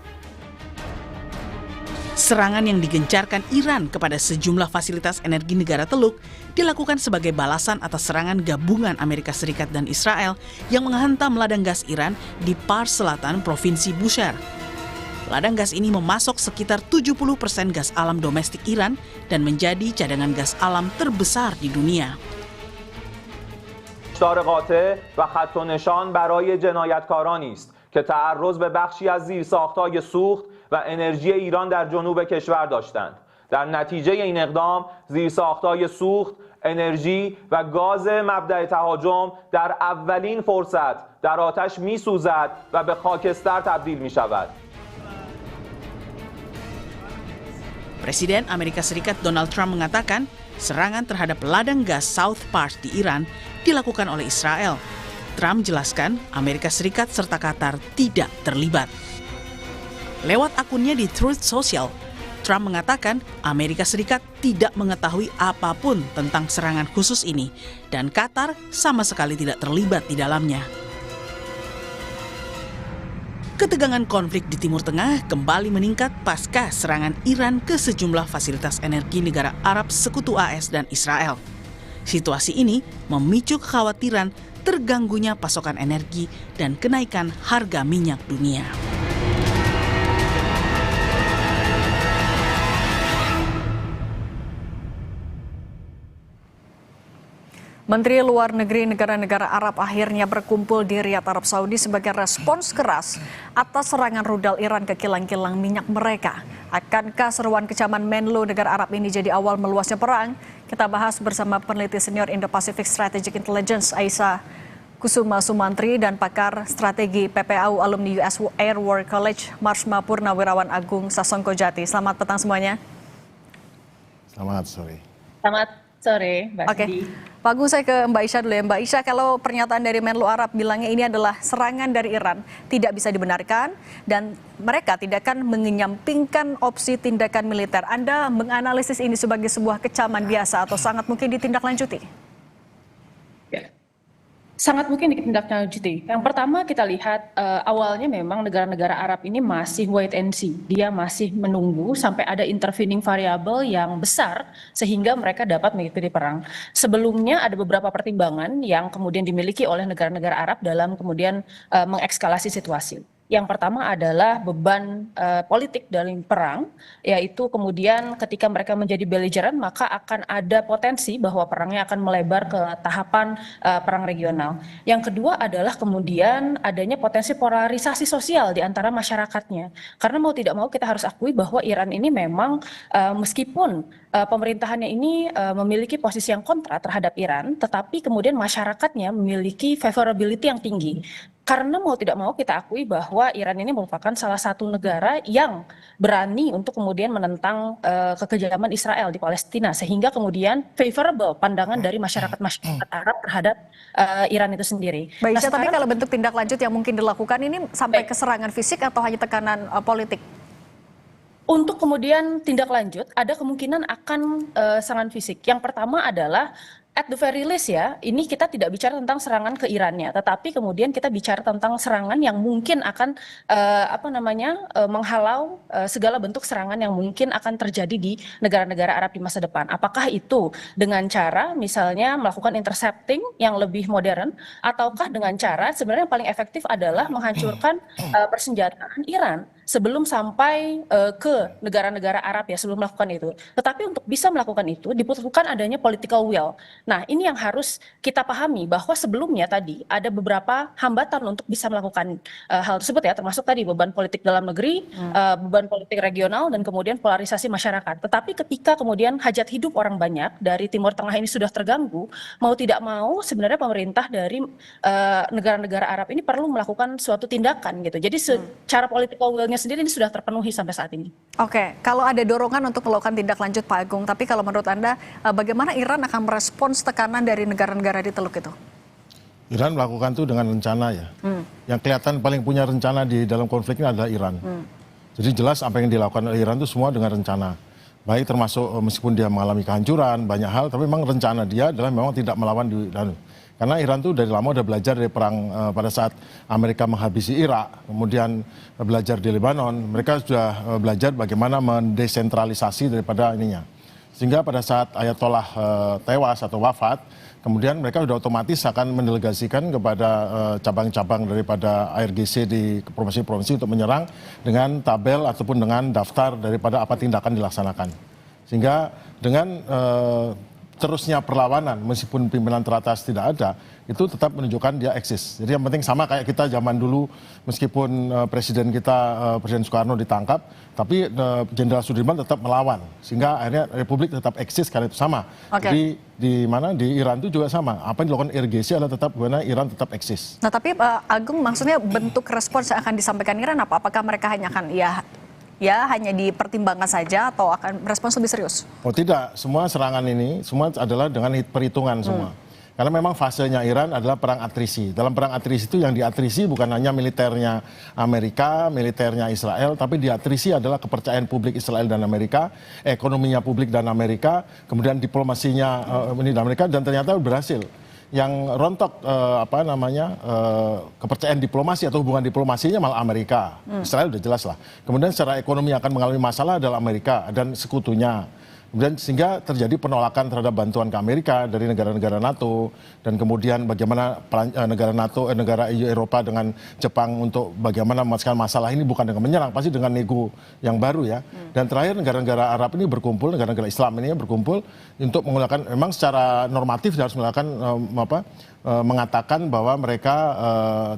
Serangan yang digencarkan Iran kepada sejumlah fasilitas energi negara Teluk dilakukan sebagai balasan atas serangan gabungan Amerika Serikat dan Israel yang menghantam ladang gas Iran di Pars Selatan, Provinsi Bushehr. Ladang gas ini memasok sekitar 70% gas alam domestik Iran dan menjadi cadangan gas alam terbesar di dunia. هشدار قاطع و خط و نشان برای جنایتکارانی است که تعرض به بخشی از زیرساخت‌های سوخت و انرژی ایران در جنوب کشور داشتند. در نتیجه این اقدام زیرساخت‌های سوخت، انرژی و گاز مبدأ تهاجم در اولین فرصت در آتش می‌سوزد و به خاکستر تبدیل می‌شود. Presiden Amerika Serikat Donald Trump mengatakan serangan terhadap ladang gas South Pars di Iran dilakukan oleh Israel. Trump jelaskan Amerika Serikat serta Qatar tidak terlibat. Lewat akunnya di Truth Social, Trump mengatakan Amerika Serikat tidak mengetahui apapun tentang serangan khusus ini dan Qatar sama sekali tidak terlibat di dalamnya. Ketegangan konflik di Timur Tengah kembali meningkat pasca serangan Iran ke sejumlah fasilitas energi negara Arab Sekutu AS dan Israel. Situasi ini memicu kekhawatiran terganggunya pasokan energi dan kenaikan harga minyak dunia. Menteri Luar Negeri negara-negara Arab akhirnya berkumpul di Riyadh, Arab Saudi sebagai respons keras atas serangan rudal Iran ke kilang-kilang minyak mereka. Akankah seruan kecaman Menlu negara Arab ini jadi awal meluasnya perang? Kita bahas bersama peneliti senior Indo-Pacific Strategic Intelligence Aisyah Kusuma Sumantri dan pakar strategi PPAU alumni US Air War College Marsma Purnawirawan Agung Sasongko Jati. Selamat petang semuanya. Selamat sore. Selamat sore, Mbak Cindy. Pak Agung, saya ke Mbak Aisyah dulu ya. Mbak Aisyah, kalau pernyataan dari Menlu Arab bilangnya ini adalah serangan dari Iran tidak bisa dibenarkan dan mereka tidak akan mengenyampingkan opsi tindakan militer. Anda menganalisis ini sebagai sebuah kecaman biasa atau sangat mungkin ditindaklanjuti? Ya. Sangat mungkin ditindaklanjuti. Yang pertama kita lihat awalnya memang negara-negara Arab ini masih wait and see. Dia masih menunggu sampai ada intervening variabel yang besar sehingga mereka dapat mengikuti perang. Sebelumnya ada beberapa pertimbangan yang kemudian dimiliki oleh negara-negara Arab dalam kemudian mengekskalasi situasi. Yang pertama adalah beban politik dari perang, yaitu kemudian ketika mereka menjadi belligerent maka akan ada potensi bahwa perangnya akan melebar ke tahapan perang regional. Yang kedua adalah kemudian adanya potensi polarisasi sosial di antara masyarakatnya. Karena mau tidak mau kita harus akui bahwa Iran ini memang meskipun pemerintahannya ini memiliki posisi yang kontra terhadap Iran, tetapi kemudian masyarakatnya memiliki favorability yang tinggi. Karena mau tidak mau kita akui bahwa Iran ini merupakan salah satu negara yang berani untuk kemudian menentang kekejaman Israel di Palestina, sehingga kemudian favorable pandangan dari masyarakat Arab terhadap Iran itu sendiri. Baik, tapi kalau bentuk tindak lanjut yang mungkin dilakukan ini sampai ke serangan fisik atau hanya tekanan politik? Untuk kemudian tindak lanjut, ada kemungkinan akan serangan fisik. Yang pertama adalah at the very least ya, ini kita tidak bicara tentang serangan ke Irannya, tetapi kemudian kita bicara tentang serangan yang mungkin akan menghalau segala bentuk serangan yang mungkin akan terjadi di negara-negara Arab di masa depan. Apakah itu dengan cara misalnya melakukan intercepting yang lebih modern, ataukah dengan cara sebenarnya yang paling efektif adalah menghancurkan persenjataan Iran sebelum sampai ke negara-negara Arab ya, sebelum melakukan itu. Tetapi untuk bisa melakukan itu dibutuhkan adanya political will. Nah, ini yang harus kita pahami bahwa sebelumnya tadi ada beberapa hambatan untuk bisa melakukan hal tersebut ya, termasuk tadi beban politik dalam negeri, beban politik regional, dan kemudian polarisasi masyarakat. Tetapi ketika kemudian hajat hidup orang banyak dari Timur Tengah ini sudah terganggu, mau tidak mau sebenarnya pemerintah dari negara-negara Arab ini perlu melakukan suatu tindakan gitu. Jadi secara political will-nya sendiri ini sudah terpenuhi sampai saat ini. Oke, kalau ada dorongan untuk melakukan tindak lanjut Pak Agung, tapi kalau menurut Anda bagaimana Iran akan merespons tekanan dari negara-negara di Teluk itu? Iran melakukan itu dengan rencana ya. Yang kelihatan paling punya rencana di dalam konflik ini adalah Iran. Jadi jelas apa yang dilakukan oleh Iran itu semua dengan rencana. Baik termasuk meskipun dia mengalami kehancuran, banyak hal, tapi memang rencana dia adalah memang tidak melawan di karena Iran itu dari lama udah belajar dari perang pada saat Amerika menghabisi Irak, kemudian belajar di Lebanon, mereka sudah belajar bagaimana mendesentralisasi daripada ininya. Sehingga pada saat Ayatollah tewas atau wafat, kemudian mereka sudah otomatis akan mendelegasikan kepada cabang-cabang daripada ARGC di provinsi-provinsi untuk menyerang dengan tabel ataupun dengan daftar daripada apa tindakan dilaksanakan. Sehingga dengan terusnya perlawanan meskipun pimpinan teratas tidak ada, itu tetap menunjukkan dia eksis. Jadi yang penting sama kayak kita zaman dulu, meskipun presiden kita, Presiden Soekarno ditangkap, tapi Jenderal Sudirman tetap melawan. Sehingga akhirnya Republik tetap eksis karena itu sama. Jadi di Iran itu juga sama. Apa yang dilakukan RGC adalah tetap bagaimana Iran tetap eksis. Nah tapi Pak Agung, maksudnya bentuk respons yang akan disampaikan Iran apa? Apakah mereka hanya akan hanya dipertimbangkan saja atau akan respons lebih serius? Oh tidak, semua serangan ini semua adalah dengan perhitungan semua. Karena memang fasenya Iran adalah perang atrisi. Dalam perang atrisi itu yang diatrisi bukan hanya militernya Amerika, militernya Israel, tapi diatrisi adalah kepercayaan publik Israel dan Amerika, ekonominya publik dan Amerika, kemudian diplomasinya ini dan Amerika, dan ternyata berhasil. Yang rontok kepercayaan diplomasi atau hubungan diplomasinya malah Amerika. Israel udah jelas lah. Kemudian secara ekonomi akan mengalami masalah adalah Amerika dan sekutunya. Kemudian sehingga terjadi penolakan terhadap bantuan ke Amerika dari negara-negara NATO, dan kemudian bagaimana negara NATO, negara EU Eropa dengan Jepang untuk bagaimana menyelesaikan masalah ini bukan dengan menyerang, pasti dengan nego yang baru ya. Dan terakhir negara-negara Arab ini berkumpul, negara-negara Islam ini berkumpul untuk menggunakan, memang secara normatif harus melakukan mengatakan bahwa mereka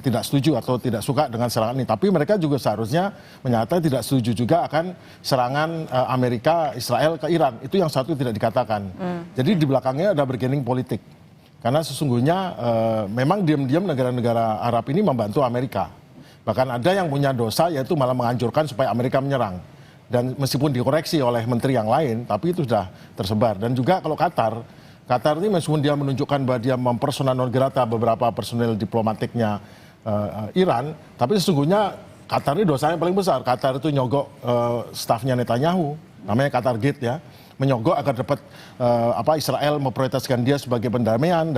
tidak setuju atau tidak suka dengan serangan ini. Tapi mereka juga seharusnya menyatakan tidak setuju juga akan serangan Amerika, Israel ke Iran. Itu yang satu tidak dikatakan. Jadi di belakangnya ada bargaining politik. Karena sesungguhnya memang diam-diam negara-negara Arab ini membantu Amerika. Bahkan ada yang punya dosa yaitu malah menghancurkan supaya Amerika menyerang. Dan meskipun dikoreksi oleh menteri yang lain, tapi itu sudah tersebar. Dan juga kalau Qatar ini meskipun dia menunjukkan bahwa dia mempersona non grata beberapa personel diplomatiknya Iran, tapi sesungguhnya Qatar ini dosanya paling besar. Qatar itu nyogok stafnya Netanyahu, namanya Qatar Gate ya, menyogok agar dapat Israel memprioritaskan dia sebagai pendamaian,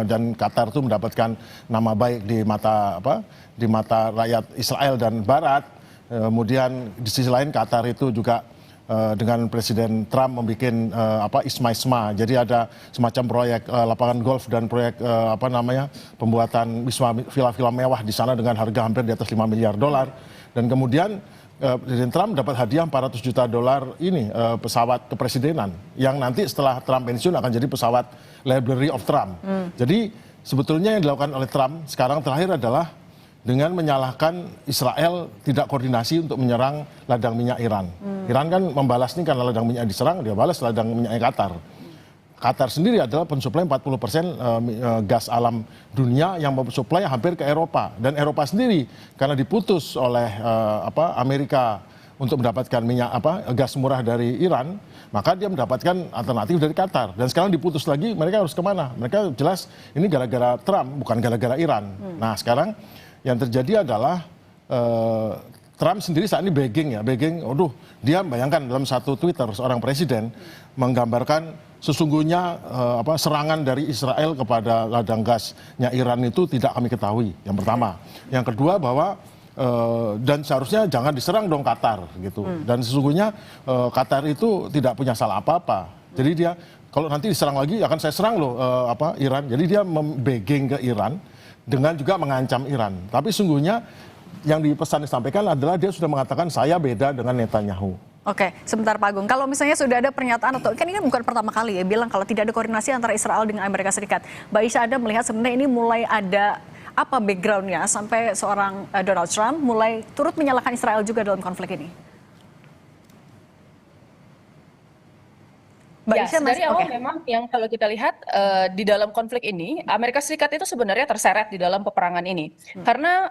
dan Qatar itu mendapatkan nama baik di mata rakyat Israel dan Barat. Kemudian di sisi lain Qatar itu juga dengan Presiden Trump membuat ISMA. Jadi ada semacam proyek lapangan golf dan proyek pembuatan villa-villa mewah di sana dengan harga hampir di atas $5 miliar. Dan kemudian Presiden Trump dapat hadiah $400 juta ini pesawat kepresidenan yang nanti setelah Trump pensiun akan jadi pesawat Library of Trump. Jadi sebetulnya yang dilakukan oleh Trump sekarang terakhir adalah dengan menyalahkan Israel tidak koordinasi untuk menyerang ladang minyak Iran. Iran kan membalas ini karena ladang minyak diserang, dia balas ladang minyaknya Qatar. Qatar sendiri adalah pensuplai 40% gas alam dunia yang mensuplai hampir ke Eropa. Dan Eropa sendiri karena diputus oleh Amerika untuk mendapatkan gas murah dari Iran, maka dia mendapatkan alternatif dari Qatar. Dan sekarang diputus lagi, mereka harus kemana? Mereka jelas ini gara-gara Trump, bukan gara-gara Iran. Nah sekarang yang terjadi adalah Trump sendiri saat ini begging. Dia bayangkan dalam satu Twitter seorang presiden menggambarkan sesungguhnya serangan dari Israel kepada ladang gasnya Iran itu tidak kami ketahui. Yang pertama, yang kedua bahwa dan seharusnya jangan diserang dong Qatar gitu. Dan sesungguhnya Qatar itu tidak punya salah apa-apa. Jadi dia kalau nanti diserang lagi akan saya serang loh Iran. Jadi dia begging ke Iran dengan juga mengancam Iran. Tapi sungguhnya yang disampaikan adalah dia sudah mengatakan saya beda dengan Netanyahu. Oke, sebentar Pak Agung. Kalau misalnya sudah ada pernyataan atau kan ini bukan pertama kali ya bilang kalau tidak ada koordinasi antara Israel dengan Amerika Serikat. Mbak Isha, Anda melihat sebenarnya ini mulai ada apa backgroundnya sampai seorang Donald Trump mulai turut menyalahkan Israel juga dalam konflik ini? Dari awal memang yang kalau kita lihat di dalam konflik ini, Amerika Serikat itu sebenarnya terseret di dalam peperangan ini. Karena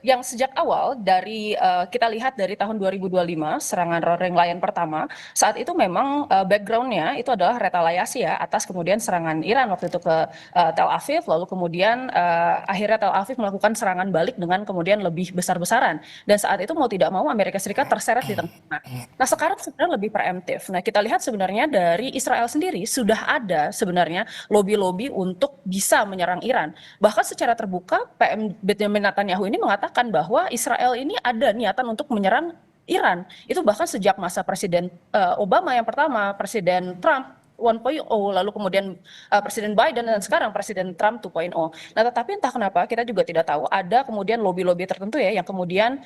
yang sejak awal dari kita lihat dari tahun 2025, serangan Roaring Lion pertama, saat itu memang backgroundnya itu adalah retaliasi ya atas kemudian serangan Iran waktu itu ke Tel Aviv, lalu kemudian akhirnya Tel Aviv melakukan serangan balik dengan kemudian lebih besar-besaran. Dan saat itu mau tidak mau Amerika Serikat terseret di tengah. Nah sekarang sebenarnya lebih preemptif. Nah kita lihat sebenarnya dari Israel sendiri sudah ada sebenarnya lobby-lobby untuk bisa menyerang Iran. Bahkan secara terbuka PM Benjamin Netanyahu ini mengatakan bahwa Israel ini ada niatan untuk menyerang Iran. Itu bahkan sejak masa Presiden Obama yang pertama, Presiden Trump 1.0, lalu kemudian Presiden Biden dan sekarang Presiden Trump 2.0. Nah tetapi entah kenapa kita juga tidak tahu ada kemudian lobby-lobby tertentu ya yang kemudian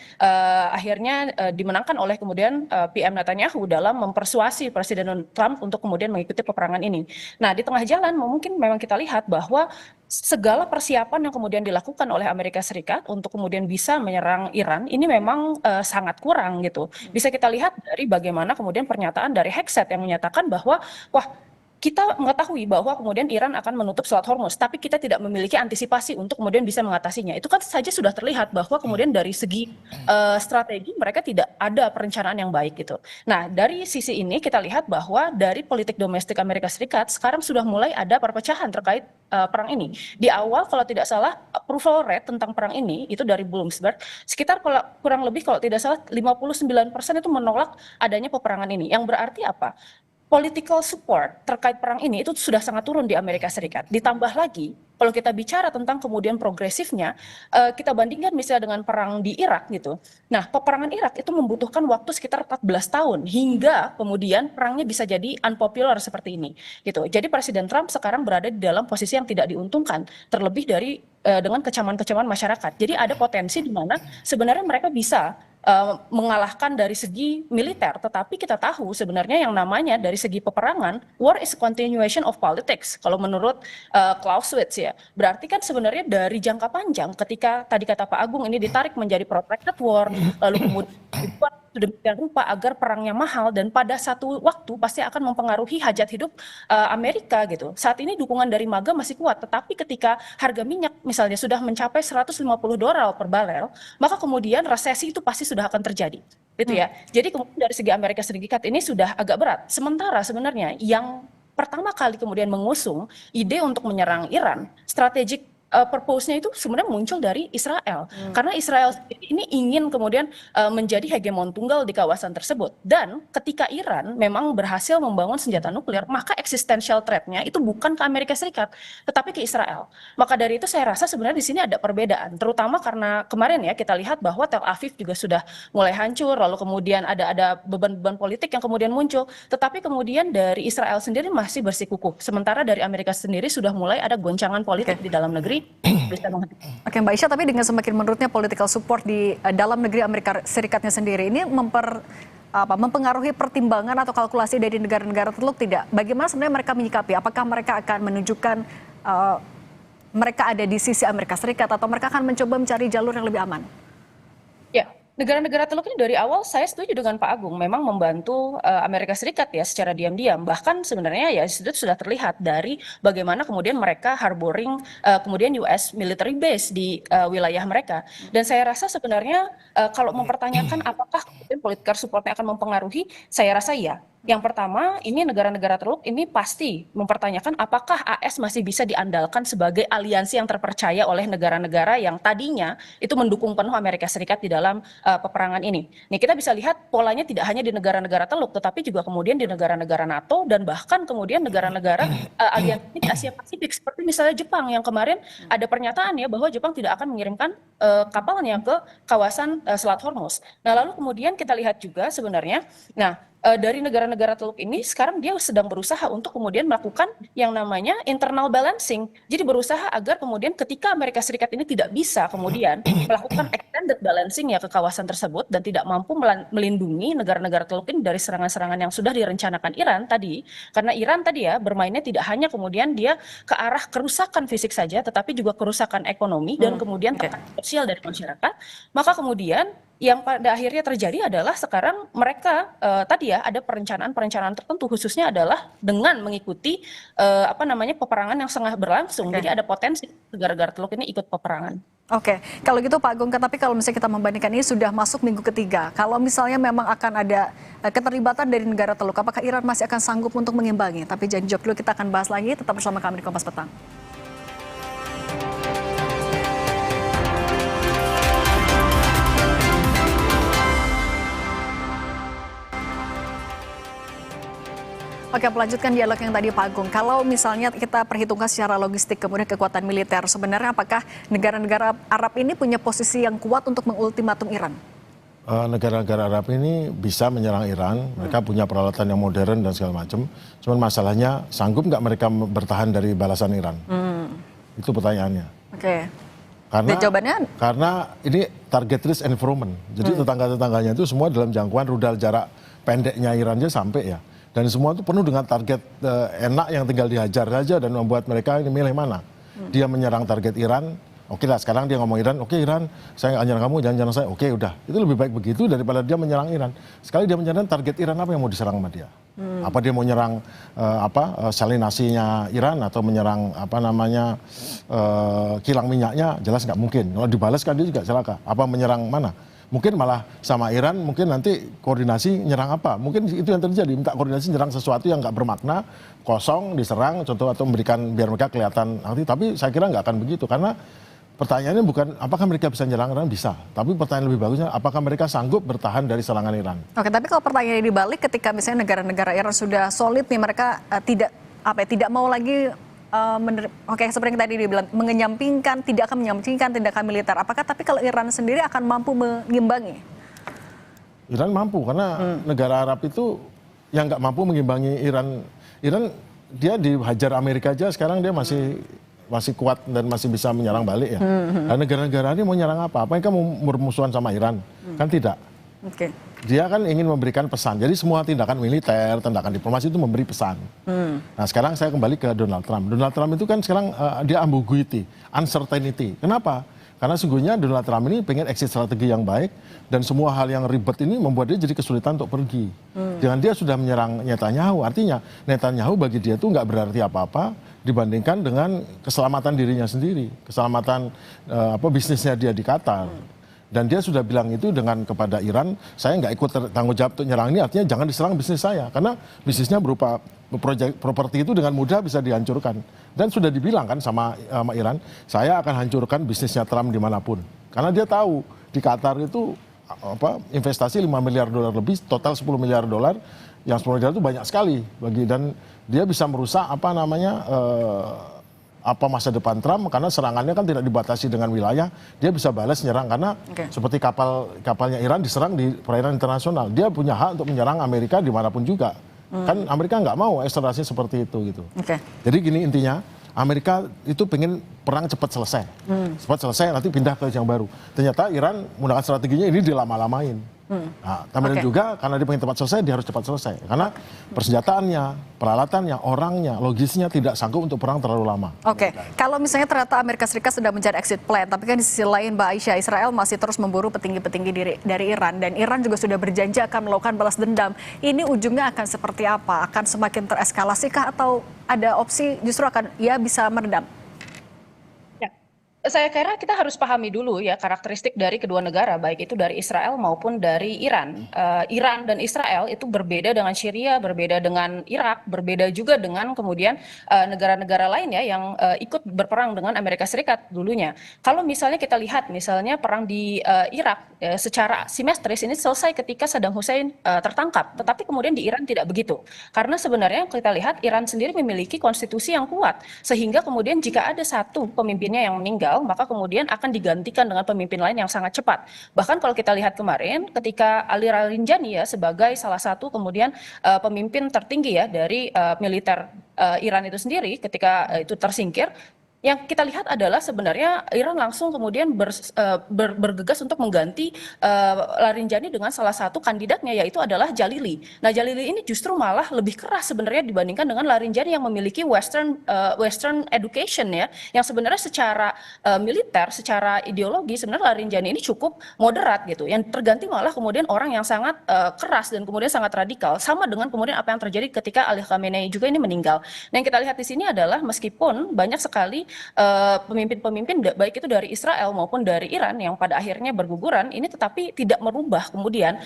akhirnya dimenangkan oleh kemudian PM Netanyahu dalam mempersuasi Presiden Trump untuk kemudian mengikuti peperangan ini. Nah di tengah jalan mungkin memang kita lihat bahwa segala persiapan yang kemudian dilakukan oleh Amerika Serikat untuk kemudian bisa menyerang Iran ini memang sangat kurang gitu. Bisa kita lihat dari bagaimana kemudian pernyataan dari Hegseth yang menyatakan bahwa kita mengetahui bahwa kemudian Iran akan menutup Selat Hormuz, tapi kita tidak memiliki antisipasi untuk kemudian bisa mengatasinya. Itu kan saja sudah terlihat bahwa kemudian dari segi strategi mereka tidak ada perencanaan yang baik gitu. Nah dari sisi ini kita lihat bahwa dari politik domestik Amerika Serikat sekarang sudah mulai ada perpecahan terkait perang ini. Di awal kalau tidak salah approval rate tentang perang ini itu dari Bloomberg sekitar kurang lebih kalau tidak salah 59% itu menolak adanya peperangan ini. Yang berarti apa? Political support terkait perang ini itu sudah sangat turun di Amerika Serikat. Ditambah lagi, kalau kita bicara tentang kemudian progresifnya, kita bandingkan misalnya dengan perang di Irak gitu. Nah, peperangan Irak itu membutuhkan waktu sekitar 14 tahun hingga kemudian perangnya bisa jadi unpopular seperti ini. Gitu. Jadi Presiden Trump sekarang berada di dalam posisi yang tidak diuntungkan, terlebih dari dengan kecaman-kecaman masyarakat. Jadi ada potensi di mana sebenarnya mereka bisa mengalahkan dari segi militer, tetapi kita tahu sebenarnya yang namanya dari segi peperangan, war is a continuation of politics. Kalau menurut Clausewitz ya, berarti kan sebenarnya dari jangka panjang ketika tadi kata Pak Agung ini ditarik menjadi protracted war, lalu kemudian dibuat sedemikian rupa agar perangnya mahal dan pada satu waktu pasti akan mempengaruhi hajat hidup Amerika gitu. Saat ini dukungan dari MAGA masih kuat, tetapi ketika harga minyak misalnya sudah mencapai $150 per barel, maka kemudian resesi itu pasti sudah akan terjadi, gitu ya. Jadi kemudian dari segi Amerika Serikat ini sudah agak berat. Sementara sebenarnya yang pertama kali kemudian mengusung ide untuk menyerang Iran, strategik purpose-nya itu sebenarnya muncul dari Israel. Karena Israel ini ingin kemudian menjadi hegemon tunggal di kawasan tersebut. Dan ketika Iran memang berhasil membangun senjata nuklir, maka existential threat-nya itu bukan ke Amerika Serikat, tetapi ke Israel. Maka dari itu saya rasa sebenarnya di sini ada perbedaan, terutama karena kemarin ya kita lihat bahwa Tel Aviv juga sudah mulai hancur, lalu kemudian ada beban-beban politik yang kemudian muncul, tetapi kemudian dari Israel sendiri masih bersikukuh. Sementara dari Amerika sendiri sudah mulai ada goncangan politik di dalam negeri. Oke Mbak Isha, tapi dengan semakin menurutnya political support di dalam negeri Amerika Serikatnya sendiri ini mempengaruhi pertimbangan atau kalkulasi dari negara-negara tertentu tidak? Bagaimana sebenarnya mereka menyikapi? Apakah mereka akan menunjukkan mereka ada di sisi Amerika Serikat atau mereka akan mencoba mencari jalur yang lebih aman? Ya, negara-negara Teluk ini dari awal saya setuju dengan Pak Agung, memang membantu Amerika Serikat ya secara diam-diam. Bahkan sebenarnya ya itu sudah terlihat dari bagaimana kemudian mereka harboring kemudian US military base di wilayah mereka. Dan saya rasa sebenarnya kalau mempertanyakan apakah kemudian political supportnya akan mempengaruhi, saya rasa iya. Yang pertama, ini negara-negara Teluk ini pasti mempertanyakan apakah AS masih bisa diandalkan sebagai aliansi yang terpercaya oleh negara-negara yang tadinya itu mendukung penuh Amerika Serikat di dalam peperangan ini. Nih kita bisa lihat polanya tidak hanya di negara-negara Teluk, tetapi juga kemudian di negara-negara NATO dan bahkan kemudian negara-negara aliansi di Asia Pasifik seperti misalnya Jepang yang kemarin ada pernyataan ya bahwa Jepang tidak akan mengirimkan kapalnya ke kawasan Selat Hormuz. Nah lalu kemudian kita lihat juga sebenarnya, dari negara-negara Teluk ini sekarang dia sedang berusaha untuk kemudian melakukan yang namanya internal balancing. Jadi berusaha agar kemudian ketika Amerika Serikat ini tidak bisa kemudian melakukan extended balancing ya ke kawasan tersebut dan tidak mampu melindungi negara-negara Teluk ini dari serangan-serangan yang sudah direncanakan Iran tadi. Karena Iran tadi ya bermainnya tidak hanya kemudian dia ke arah kerusakan fisik saja, tetapi juga kerusakan ekonomi dan kemudian tekanan sosial dari masyarakat. Maka kemudian yang pada akhirnya terjadi adalah sekarang mereka tadi ya ada perencanaan tertentu khususnya adalah dengan mengikuti peperangan yang sangat berlangsung. Jadi ada potensi negara-negara Teluk ini ikut peperangan. Oke, kalau gitu Pak Agung, tapi kalau misalnya kita membandingkan ini sudah masuk minggu ketiga, kalau misalnya memang akan ada keterlibatan dari negara Teluk, apakah Iran masih akan sanggup untuk mengimbangi? Tapi jangan jawab dulu, kita akan bahas lagi, tetap bersama kami di Kompas Petang. Oke, melanjutkan dialog yang tadi Pak Agung. Kalau misalnya kita perhitungkan secara logistik kemudian kekuatan militer, sebenarnya apakah negara-negara Arab ini punya posisi yang kuat untuk mengultimatum Iran? Negara-negara Arab ini bisa menyerang Iran, mereka punya peralatan yang modern dan segala macam. Cuman masalahnya sanggup nggak mereka bertahan dari balasan Iran? Itu pertanyaannya. Oke. Karena, jawabannya? Karena ini target risk environment. Jadi tetangga-tetangganya itu semua dalam jangkauan rudal jarak pendeknya Iran aja sampai ya. Dan semua itu penuh dengan target enak yang tinggal dihajar saja dan membuat mereka ini milih mana. Dia menyerang target Iran, oke lah sekarang dia ngomong Iran, oke Iran, saya nggak nyerang kamu, jangan nyerang saya, oke udah. Itu lebih baik begitu daripada dia menyerang Iran. Sekali dia menyerang target Iran apa yang mau diserang sama dia? Apa dia mau nyerang salinasinya Iran atau menyerang kilang minyaknya? Jelas nggak mungkin. Kalau dibalas kan dia juga celaka. Apa menyerang mana? Mungkin malah sama Iran, mungkin nanti koordinasi nyerang apa. Mungkin itu yang terjadi, minta koordinasi nyerang sesuatu yang nggak bermakna, kosong, diserang, contoh atau memberikan biar mereka kelihatan aktif. Tapi saya kira nggak akan begitu, karena pertanyaannya bukan apakah mereka bisa nyerang Iran, bisa. Tapi pertanyaan lebih bagusnya, apakah mereka sanggup bertahan dari serangan Iran. Oke, tapi kalau pertanyaannya dibalik, ketika misalnya negara-negara Iran sudah solid nih, mereka tidak mau lagi seperti yang tadi dibilang, tidak akan menyampingkan tindakan militer. Apakah tapi kalau Iran sendiri akan mampu mengimbangi? Iran mampu, karena negara Arab itu yang nggak mampu mengimbangi Iran dia dihajar Amerika aja, sekarang dia masih kuat dan masih bisa menyerang balik ya. Dan negara-negara ini mau nyerang apa? Mereka mau bermusuhan sama Iran? Kan tidak. Oke. Dia kan ingin memberikan pesan. Jadi semua tindakan militer, tindakan diplomasi itu memberi pesan. Nah sekarang saya kembali ke Donald Trump. Donald Trump itu kan sekarang dia ambiguity, uncertainty. Kenapa? Karena sungguhnya Donald Trump ini pengen exit strategi yang baik dan semua hal yang ribet ini membuat dia jadi kesulitan untuk pergi. Dengan dia sudah menyerang Netanyahu, artinya Netanyahu bagi dia itu nggak berarti apa-apa dibandingkan dengan keselamatan dirinya sendiri, keselamatan bisnisnya dia di Qatar. Dan dia sudah bilang itu kepada Iran, saya nggak ikut tanggung jawab untuk nyerang ini, artinya jangan diserang bisnis saya. Karena bisnisnya berupa proyek properti itu dengan mudah bisa dihancurkan. Dan sudah dibilang kan sama Iran, saya akan hancurkan bisnisnya Trump dimanapun. Karena dia tahu di Qatar itu investasi 5 miliar dolar lebih, total 10 miliar dolar, yang 10 miliar itu banyak sekali dan dia bisa merusak masa depan Trump karena serangannya kan tidak dibatasi dengan wilayah, dia bisa balas nyerang karena seperti kapalnya Iran diserang di perairan internasional, dia punya hak untuk menyerang Amerika dimanapun juga. Kan Amerika nggak mau eskalasi seperti itu gitu. Jadi gini intinya, Amerika itu pengen perang cepat selesai, nanti pindah ke yang baru. Ternyata Iran menggunakan strateginya ini dilama-lamain. Nah, kemudian juga karena dia pengen cepat selesai, dia harus cepat selesai. Karena persenjataannya, peralatannya, orangnya, logisnya tidak sanggup untuk perang terlalu lama. Kalau misalnya ternyata Amerika Serikat sedang mencari exit plan, tapi kan di sisi lain Mbak Aisyah, Israel masih terus memburu petinggi-petinggi dari Iran, dan Iran juga sudah berjanji akan melakukan balas dendam. Ini ujungnya akan seperti apa? Akan semakin tereskalasikah atau ada opsi justru akan bisa meredam? Saya kira kita harus pahami dulu ya karakteristik dari kedua negara, baik itu dari Israel maupun dari Iran. Iran dan Israel itu berbeda dengan Syria, berbeda dengan Irak, berbeda juga dengan kemudian negara-negara lain ya yang ikut berperang dengan Amerika Serikat dulunya. Kalau misalnya kita lihat misalnya perang di Irak secara simetris ini selesai ketika Saddam Hussein tertangkap, tetapi kemudian di Iran tidak begitu. Karena sebenarnya kita lihat Iran sendiri memiliki konstitusi yang kuat, sehingga kemudian jika ada satu pemimpinnya yang meninggal, maka kemudian akan digantikan dengan pemimpin lain yang sangat cepat. Bahkan kalau kita lihat kemarin ketika Ali Larijani ya sebagai salah satu kemudian pemimpin tertinggi ya dari militer Iran itu sendiri ketika itu tersingkir, yang kita lihat adalah sebenarnya Iran langsung kemudian bergegas untuk mengganti Larijani dengan salah satu kandidatnya, yaitu adalah Jalili. Nah, Jalili ini justru malah lebih keras sebenarnya dibandingkan dengan Larijani yang memiliki Western education ya, yang sebenarnya secara militer, secara ideologi sebenarnya Larijani ini cukup moderat gitu. Yang terganti malah kemudian orang yang sangat keras dan kemudian sangat radikal, sama dengan kemudian apa yang terjadi ketika Ali Khamenei juga ini meninggal. Nah, yang kita lihat di sini adalah meskipun banyak sekali pemimpin-pemimpin baik itu dari Israel maupun dari Iran yang pada akhirnya berguguran ini, tetapi tidak merubah kemudian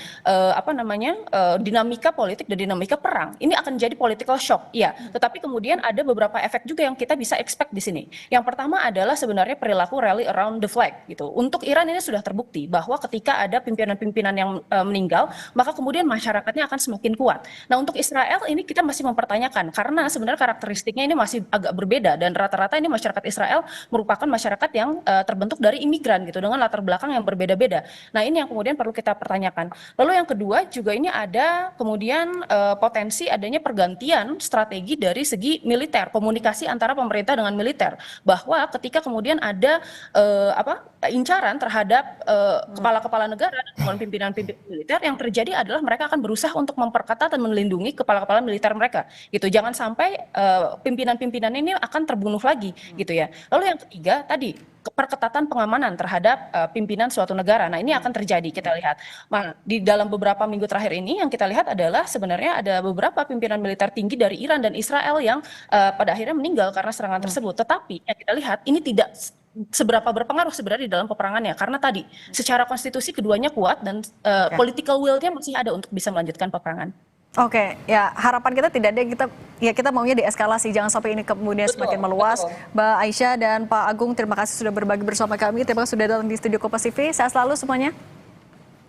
dinamika politik dan dinamika perang. Ini akan jadi political shock, iya. Tetapi kemudian ada beberapa efek juga yang kita bisa expect di sini. Yang pertama adalah sebenarnya perilaku rally around the flag gitu. Untuk Iran ini sudah terbukti bahwa ketika ada pimpinan-pimpinan yang meninggal, maka kemudian masyarakatnya akan semakin kuat. Nah, untuk Israel ini kita masih mempertanyakan karena sebenarnya karakteristiknya ini masih agak berbeda, dan rata-rata ini masyarakat Israel merupakan masyarakat yang terbentuk dari imigran gitu dengan latar belakang yang berbeda-beda. Nah, ini yang kemudian perlu kita pertanyakan. Lalu yang kedua juga ini ada kemudian potensi adanya pergantian strategi dari segi militer, komunikasi antara pemerintah dengan militer, bahwa ketika kemudian ada incaran terhadap kepala-kepala negara dan pimpinan-pimpinan militer, yang terjadi adalah mereka akan berusaha untuk memperketat dan melindungi kepala-kepala militer mereka gitu. Jangan sampai pimpinan-pimpinan ini akan terbunuh lagi gitu ya. Lalu yang ketiga tadi perketatan pengamanan terhadap pimpinan suatu negara. Nah, ini akan terjadi kita lihat. Di dalam beberapa minggu terakhir ini yang kita lihat adalah sebenarnya ada beberapa pimpinan militer tinggi dari Iran dan Israel yang pada akhirnya meninggal karena serangan tersebut. Tetapi yang kita lihat ini tidak seberapa berpengaruh sebenarnya di dalam peperangannya, karena tadi secara konstitusi keduanya kuat dan political will-nya masih ada untuk bisa melanjutkan peperangan. Ya harapan kita tidak ada, kita maunya deeskalasi, jangan sampai ini kemudian semakin meluas. Mbak Aisyah dan Pak Agung, terima kasih sudah berbagi bersama kami, terima kasih sudah datang di studio Kompas TV, sehat selalu semuanya.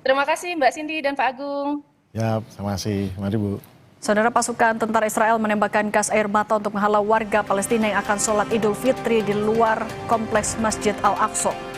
Terima kasih Mbak Cindy dan Pak Agung. Ya, terima kasih, mari Bu. Saudara, pasukan tentara Israel menembakkan gas air mata untuk menghalau warga Palestina yang akan sholat Idul Fitri di luar kompleks Masjid Al-Aqsa.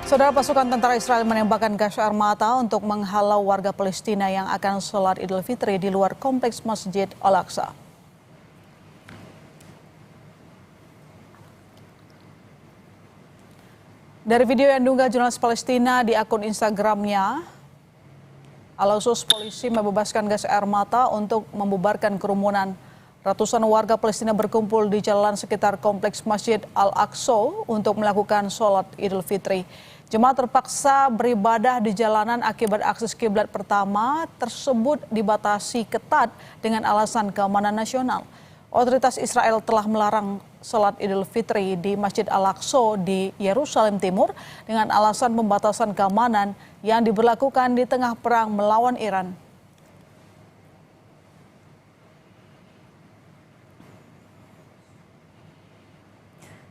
Saudara, pasukan tentara Israel menembakkan gas air mata untuk menghalau warga Palestina yang akan sholat Idul Fitri di luar kompleks Masjid Al-Aqsa. Dari video yang diunggah jurnalis Palestina di akun Instagramnya, Al-Quds polisi membebaskan gas air mata untuk membubarkan kerumunan Ratusan warga Palestina berkumpul di jalan sekitar kompleks Masjid Al-Aqsa untuk melakukan sholat Idul Fitri. Jemaat terpaksa beribadah di jalanan akibat akses kiblat pertama tersebut dibatasi ketat dengan alasan keamanan nasional. Otoritas Israel telah melarang sholat Idul Fitri di Masjid Al-Aqsa di Yerusalem Timur dengan alasan pembatasan keamanan yang diberlakukan di tengah perang melawan Iran.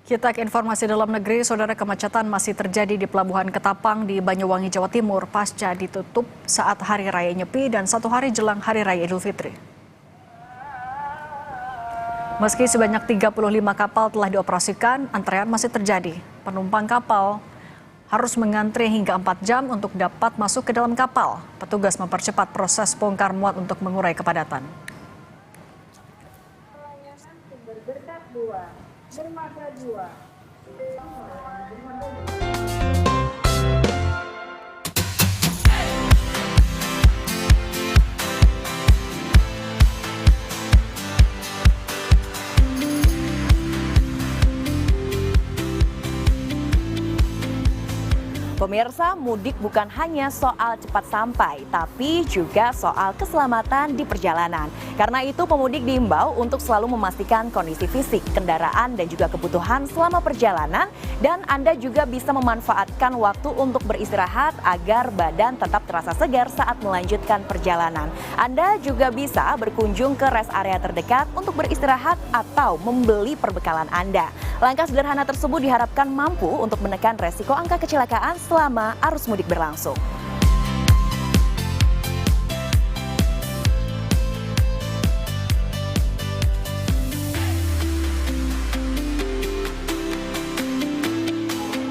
Kita ke informasi dalam negeri, saudara. Kemacetan masih terjadi di Pelabuhan Ketapang di Banyuwangi, Jawa Timur pasca ditutup saat Hari Raya Nyepi dan 1 hari jelang Hari Raya Idul Fitri. Meski sebanyak 35 kapal telah dioperasikan, antrean masih terjadi. Penumpang kapal harus mengantri hingga 4 jam untuk dapat masuk ke dalam kapal. Petugas mempercepat proses bongkar muat untuk mengurai kepadatan. Pemirsa, mudik bukan hanya soal cepat sampai, tapi juga soal keselamatan di perjalanan. Karena itu pemudik diimbau untuk selalu memastikan kondisi fisik, kendaraan, dan juga kebutuhan selama perjalanan. Dan Anda juga bisa memanfaatkan waktu untuk beristirahat agar badan tetap terasa segar saat melanjutkan perjalanan. Anda juga bisa berkunjung ke rest area terdekat untuk beristirahat atau membeli perbekalan Anda. Langkah sederhana tersebut diharapkan mampu untuk menekan resiko angka kecelakaan selama arus mudik berlangsung.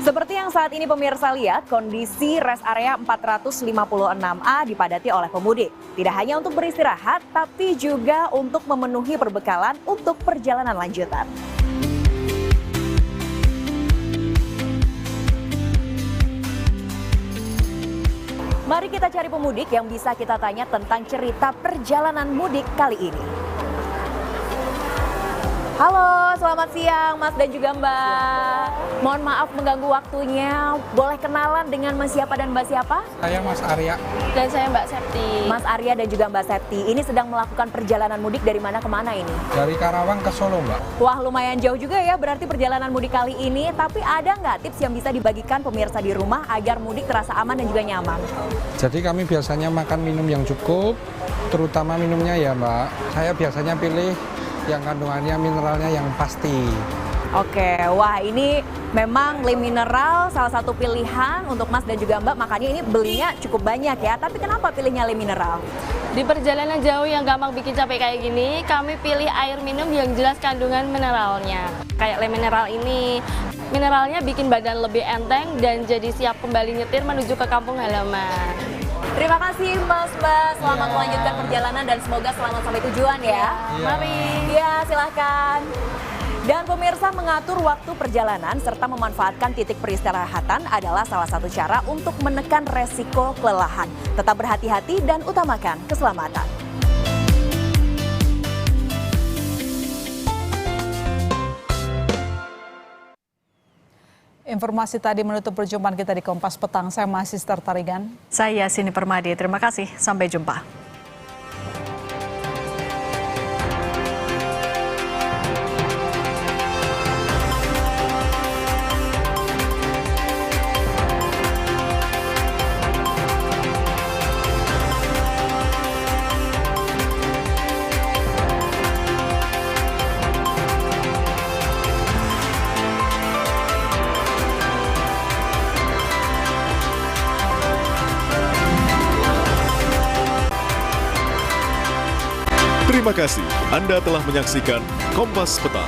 Seperti yang saat ini pemirsa lihat, kondisi rest area 456A dipadati oleh pemudik. Tidak hanya untuk beristirahat, tapi juga untuk memenuhi perbekalan untuk perjalanan lanjutan. Mari kita cari pemudik yang bisa kita tanya tentang cerita perjalanan mudik kali ini. Halo, selamat siang Mas dan juga Mbak. Mohon maaf mengganggu waktunya. Boleh kenalan dengan Mas siapa dan Mbak siapa? Saya Mas Arya. Dan saya Mbak Septi. Mas Arya dan juga Mbak Septi, ini sedang melakukan perjalanan mudik dari mana ke mana ini? Dari Karawang ke Solo, Mbak. Wah, lumayan jauh juga ya berarti perjalanan mudik kali ini. Tapi ada nggak tips yang bisa dibagikan pemirsa di rumah agar mudik terasa aman dan juga nyaman? Jadi kami biasanya makan minum yang cukup, terutama minumnya ya Mbak. Saya biasanya pilih yang kandungannya mineralnya yang pasti. Oke, wah ini memang Le Mineral salah satu pilihan untuk Mas dan juga Mbak, makanya ini belinya cukup banyak ya. Tapi kenapa pilihnya Le Mineral? Di perjalanan jauh yang gampang bikin capek kayak gini, kami pilih air minum yang jelas kandungan mineralnya. Kayak Le Mineral ini, mineralnya bikin badan lebih enteng dan jadi siap kembali nyetir menuju ke kampung halaman. Terima kasih Mbak, selamat melanjutkan perjalanan dan semoga selamat sampai tujuan ya. Mari. Ya, silahkan. Dan pemirsa, mengatur waktu perjalanan serta memanfaatkan titik peristirahatan adalah salah satu cara untuk menekan resiko kelelahan. Tetap berhati-hati dan utamakan keselamatan. Informasi tadi menutup perjumpaan kita di Kompas Petang. Saya Sister Tarigan. Saya Sini Permadi. Terima kasih. Sampai jumpa. Terima kasih Anda telah menyaksikan Kompas Petang.